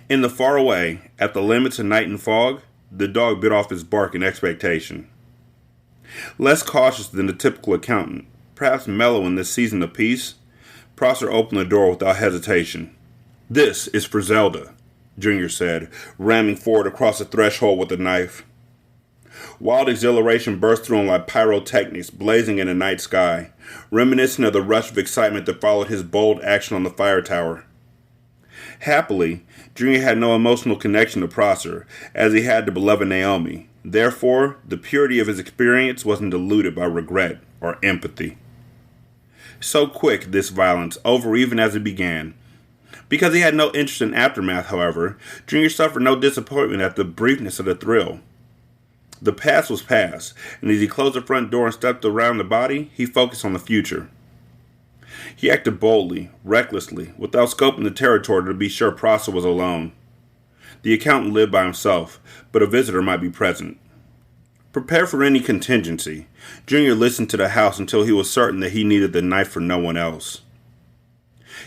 In the far away, at the limits of night and fog, the dog bit off his bark in expectation. Less cautious than the typical accountant, perhaps mellow in this season of peace, Prosser opened the door without hesitation. "This is for Zelda," Junior said, ramming forward across the threshold with a knife. Wild exhilaration burst through him like pyrotechnics blazing in the night sky, reminiscent of the rush of excitement that followed his bold action on the fire tower. Happily, Junior had no emotional connection to Prosser, as he had to beloved Naomi. Therefore, the purity of his experience wasn't diluted by regret or empathy. So quick, this violence, over even as it began. Because he had no interest in aftermath, however, Junior suffered no disappointment at the briefness of the thrill. The past was past, and as he closed the front door and stepped around the body, he focused on the future. He acted boldly, recklessly, without scoping the territory to be sure Prosser was alone. The accountant lived by himself, but a visitor might be present. Prepared for any contingency, Junior listened to the house until he was certain that he needed the knife for no one else.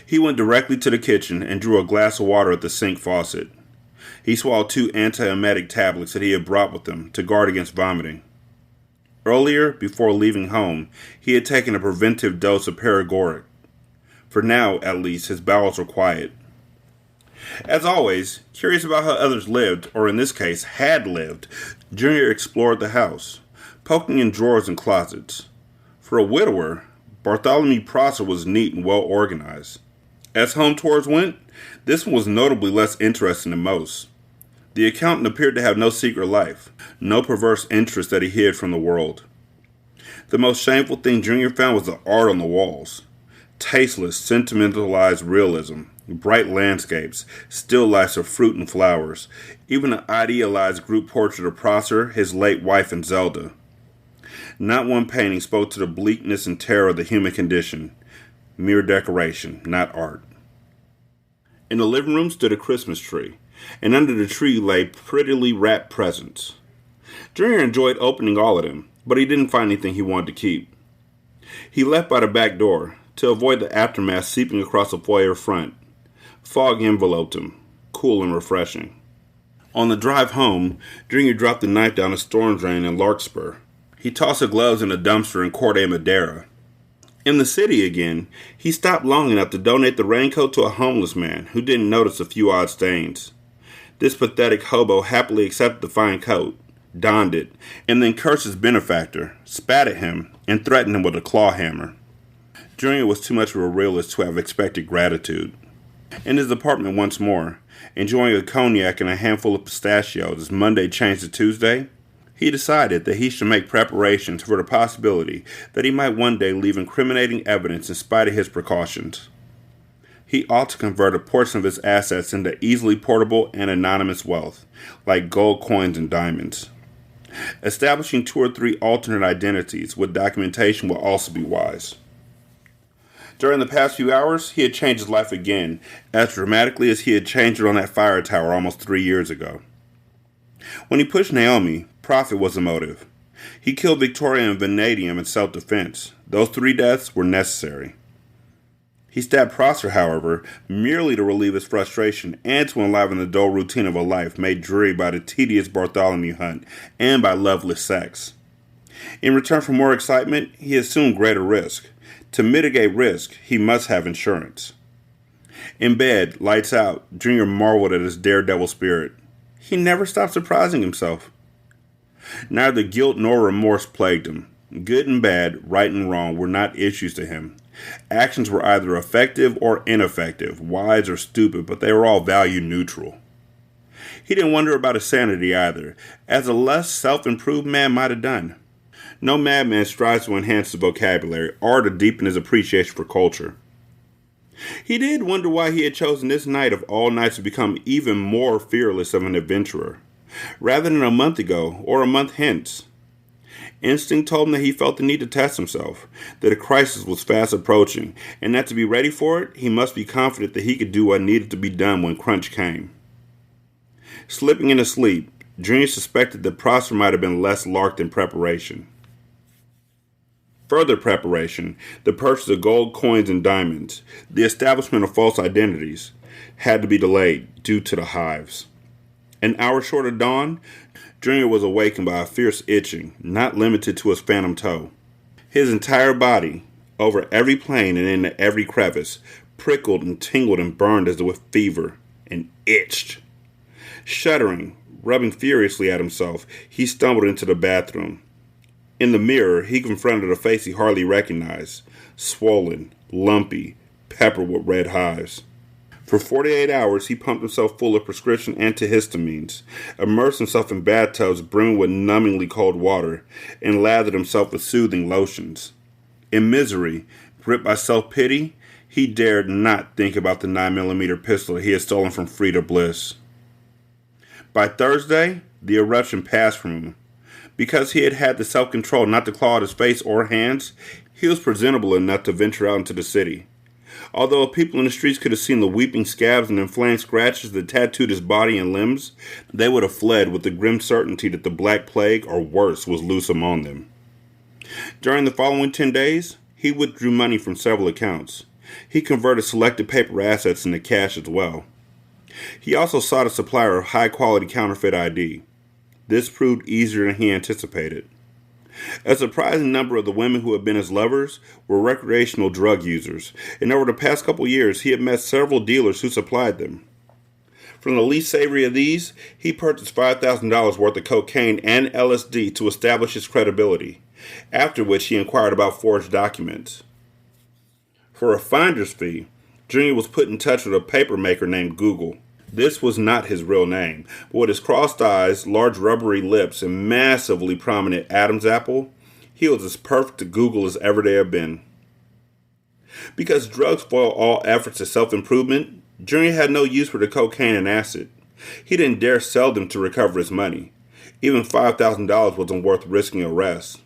He went directly to the kitchen and drew a glass of water at the sink faucet. He swallowed 2 antiemetic tablets that he had brought with him to guard against vomiting. Earlier, before leaving home, he had taken a preventive dose of paregoric. For now, at least, his bowels were quiet. As always, curious about how others lived, or in this case, had lived, Junior explored the house, poking in drawers and closets. For a widower, Bartholomew Prosser was neat and well organized. As home tours went, this one was notably less interesting than most. The accountant appeared to have no secret life, no perverse interest that he hid from the world. The most shameful thing Junior found was the art on the walls. Tasteless, sentimentalized realism, bright landscapes, still lifes of fruit and flowers, even an idealized group portrait of Prosser, his late wife, and Zelda. Not one painting spoke to the bleakness and terror of the human condition. Mere decoration, not art. In the living room stood a Christmas tree, and under the tree lay prettily wrapped presents. Junior enjoyed opening all of them, but he didn't find anything he wanted to keep. He left by the back door, to avoid the aftermath seeping across the foyer front. Fog enveloped him, cool and refreshing. On the drive home, Junior dropped the knife down a storm drain in Larkspur. He tossed the gloves in a dumpster in Corte Madera. In the city again, he stopped long enough to donate the raincoat to a homeless man who didn't notice a few odd stains. This pathetic hobo happily accepted the fine coat, donned it, and then cursed his benefactor, spat at him, and threatened him with a claw hammer. Junior was too much of a realist to have expected gratitude. In his apartment once more, enjoying a cognac and a handful of pistachios as Monday changed to Tuesday, he decided that he should make preparations for the possibility that he might one day leave incriminating evidence in spite of his precautions. He ought to convert a portion of his assets into easily portable and anonymous wealth, like gold coins and diamonds. Establishing 2 or 3 alternate identities with documentation will also be wise. During the past few hours, he had changed his life again, as dramatically as he had changed it on that fire tower almost 3 years ago. When he pushed Naomi, profit was the motive. He killed Victoria and Vanadium in self-defense. Those 3 deaths were necessary. He stabbed Prosser, however, merely to relieve his frustration and to enliven the dull routine of a life made dreary by the tedious Bartholomew hunt and by loveless sex. In return for more excitement, he assumed greater risk. To mitigate risk, he must have insurance. In bed, lights out, Junior marveled at his daredevil spirit. He never stopped surprising himself. Neither guilt nor remorse plagued him. Good and bad, right and wrong were not issues to him. Actions were either effective or ineffective, wise or stupid, but they were all value neutral. He didn't wonder about his sanity either, as a less self-improved man might have done. No madman strives to enhance his vocabulary or to deepen his appreciation for culture. He did wonder why he had chosen this night of all nights to become even more fearless of an adventurer, rather than a month ago or a month hence. Instinct told him that he felt the need to test himself, that a crisis was fast approaching, and that to be ready for it, he must be confident that he could do what needed to be done when crunch came. Slipping into sleep, Junior suspected that Prosser might have been less lark than preparation. Further preparation, the purchase of gold coins and diamonds, the establishment of false identities, had to be delayed due to the hives. An hour short of dawn, Junior was awakened by a fierce itching, not limited to his phantom toe. His entire body, over every plane and into every crevice, prickled and tingled and burned as with fever, and itched. Shuddering, rubbing furiously at himself, he stumbled into the bathroom. In the mirror, he confronted a face he hardly recognized, swollen, lumpy, peppered with red hives. For 48 hours, he pumped himself full of prescription antihistamines, immersed himself in bathtubs brimming with numbingly cold water, and lathered himself with soothing lotions. In misery, Gripped by self-pity, he dared not think about the 9mm pistol he had stolen from Frida Bliss. By Thursday, the eruption passed from him. Because he had had the self-control not to claw at his face or hands, he was presentable enough to venture out into the city. Although people in the streets could have seen the weeping scabs and inflamed scratches that tattooed his body and limbs, they would have fled with the grim certainty that the Black Plague, or worse, was loose among them. During the following 10 days, he withdrew money from several accounts. He converted selected paper assets into cash as well. He also sought a supplier of high-quality counterfeit ID. This proved easier than he anticipated. A surprising number of the women who had been his lovers were recreational drug users, and over the past couple years he had met several dealers who supplied them. From the least savory of these, he purchased $5,000 worth of cocaine and LSD to establish his credibility, after which he inquired about forged documents. For a finder's fee, Junior was put in touch with a papermaker named Google. This was not his real name, but with his crossed eyes, large rubbery lips, and massively prominent Adam's apple, he was as perfect to Google as ever they have been. Because drugs foil all efforts at self-improvement, Junior had no use for the cocaine and acid. He didn't dare sell them to recover his money. Even $5,000 wasn't worth risking arrest.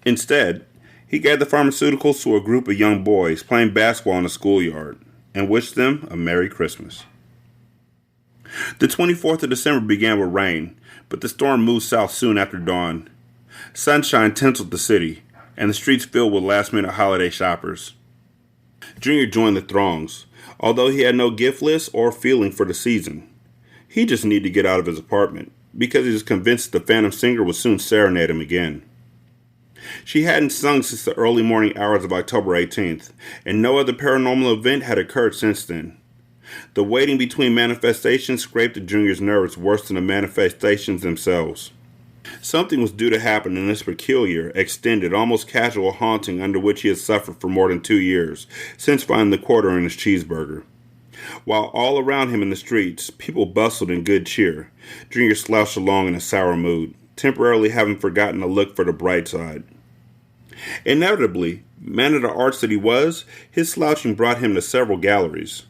Instead, he gave the pharmaceuticals to a group of young boys playing basketball in a schoolyard and wished them a Merry Christmas. The 24th of December began with rain, but the storm moved south soon after dawn. Sunshine tinseled the city, and the streets filled with last-minute holiday shoppers. Junior joined the throngs, although he had no gift list or feeling for the season. He just needed to get out of his apartment, because he was convinced the Phantom Singer would soon serenade him again. She hadn't sung since the early morning hours of October 18th, and no other paranormal event had occurred since then. The waiting between manifestations scraped the Junior's nerves worse than the manifestations themselves. Something was due to happen in this peculiar, extended, almost casual haunting under which he had suffered for more than 2 years, since finding the quarter in his cheeseburger. While all around him in the streets, people bustled in good cheer, Junior slouched along in a sour mood, temporarily having forgotten to look for the bright side. Inevitably, man of the arts that he was, his slouching brought him to several galleries.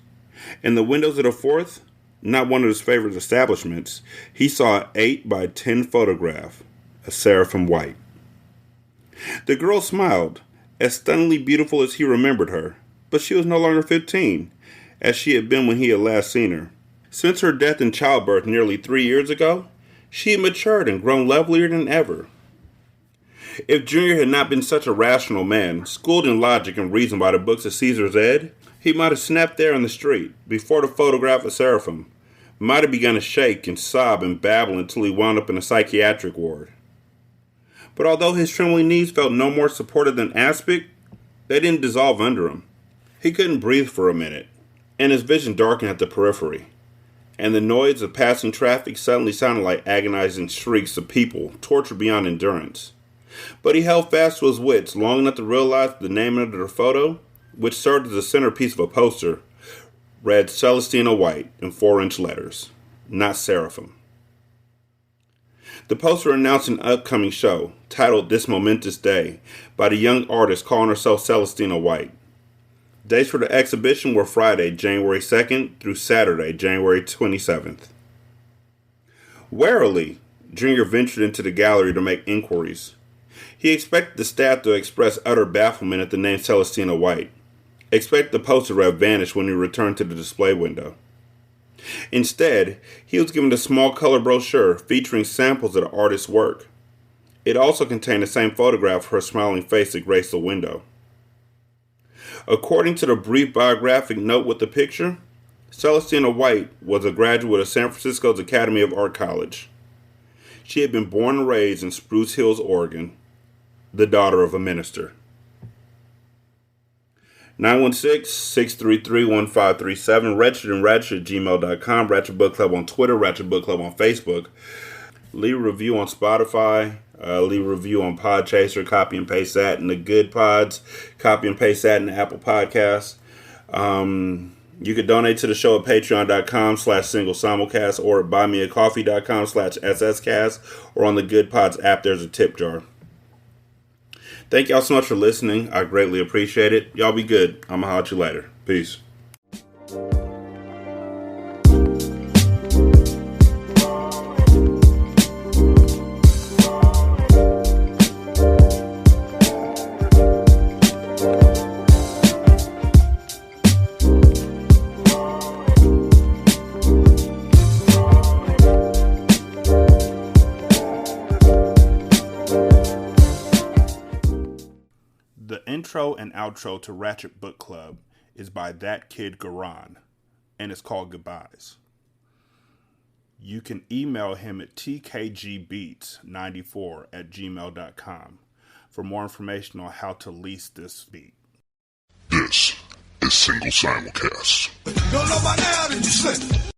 In the windows of the fourth, not one of his favorite establishments, he saw an 8x10 photograph, a seraphim white. The girl smiled, as stunningly beautiful as he remembered her, but she was no longer 15, as she had been when he had last seen her. Since her death in childbirth nearly 3 years ago, she had matured and grown lovelier than ever. If Junior had not been such a rational man, schooled in logic and reason by the books of Caesar's Ed, he might have snapped there in the street, before the photograph of Seraphim, might have begun to shake and sob and babble until he wound up in a psychiatric ward. But although his trembling knees felt no more supported than aspic, they didn't dissolve under him. He couldn't breathe for a minute, and his vision darkened at the periphery, and the noise of passing traffic suddenly sounded like agonizing shrieks of people, tortured beyond endurance. But he held fast to his wits long enough to realize that the name under the photo, which served as the centerpiece of a poster, read Celestina White in 4-inch letters, not Seraphim. The poster announced an upcoming show, titled This Momentous Day, by the young artist calling herself Celestina White. Dates for the exhibition were Friday, January 2nd through Saturday, January 27th. Warily, Junior ventured into the gallery to make inquiries. He expected the staff to express utter bafflement at the name Celestina White. Expected the poster to have vanished when he returned to the display window. Instead, he was given a small color brochure featuring samples of the artist's work. It also contained the same photograph of her smiling face that graced the window. According to the brief biographic note with the picture, Celestina White was a graduate of San Francisco's Academy of Art College. She had been born and raised in Spruce Hills, Oregon, the daughter of a minister. 916-633-1537, ratchet@gmail.com, Ratchet Book Club on Twitter, Ratchet Book Club on Facebook. Leave a review on Spotify, leave a review on Podchaser, copy and paste that in the Good Pods, copy and paste that in the Apple Podcasts. You could donate to the show at patreon.com/single simulcast or at buymeacoffee.com/sscast, or on the Good Pods app there's a tip jar. Thank y'all so much for listening. I greatly appreciate it. Y'all be good. I'm going to holler at you later. Peace. The intro and outro to Ratchet Book Club is by That Kid Garan, and it's called Goodbyes. You can email him at tkgbeats94@gmail.com for more information on how to lease this beat. This is Single Simulcast. Don't know by now, did you slip?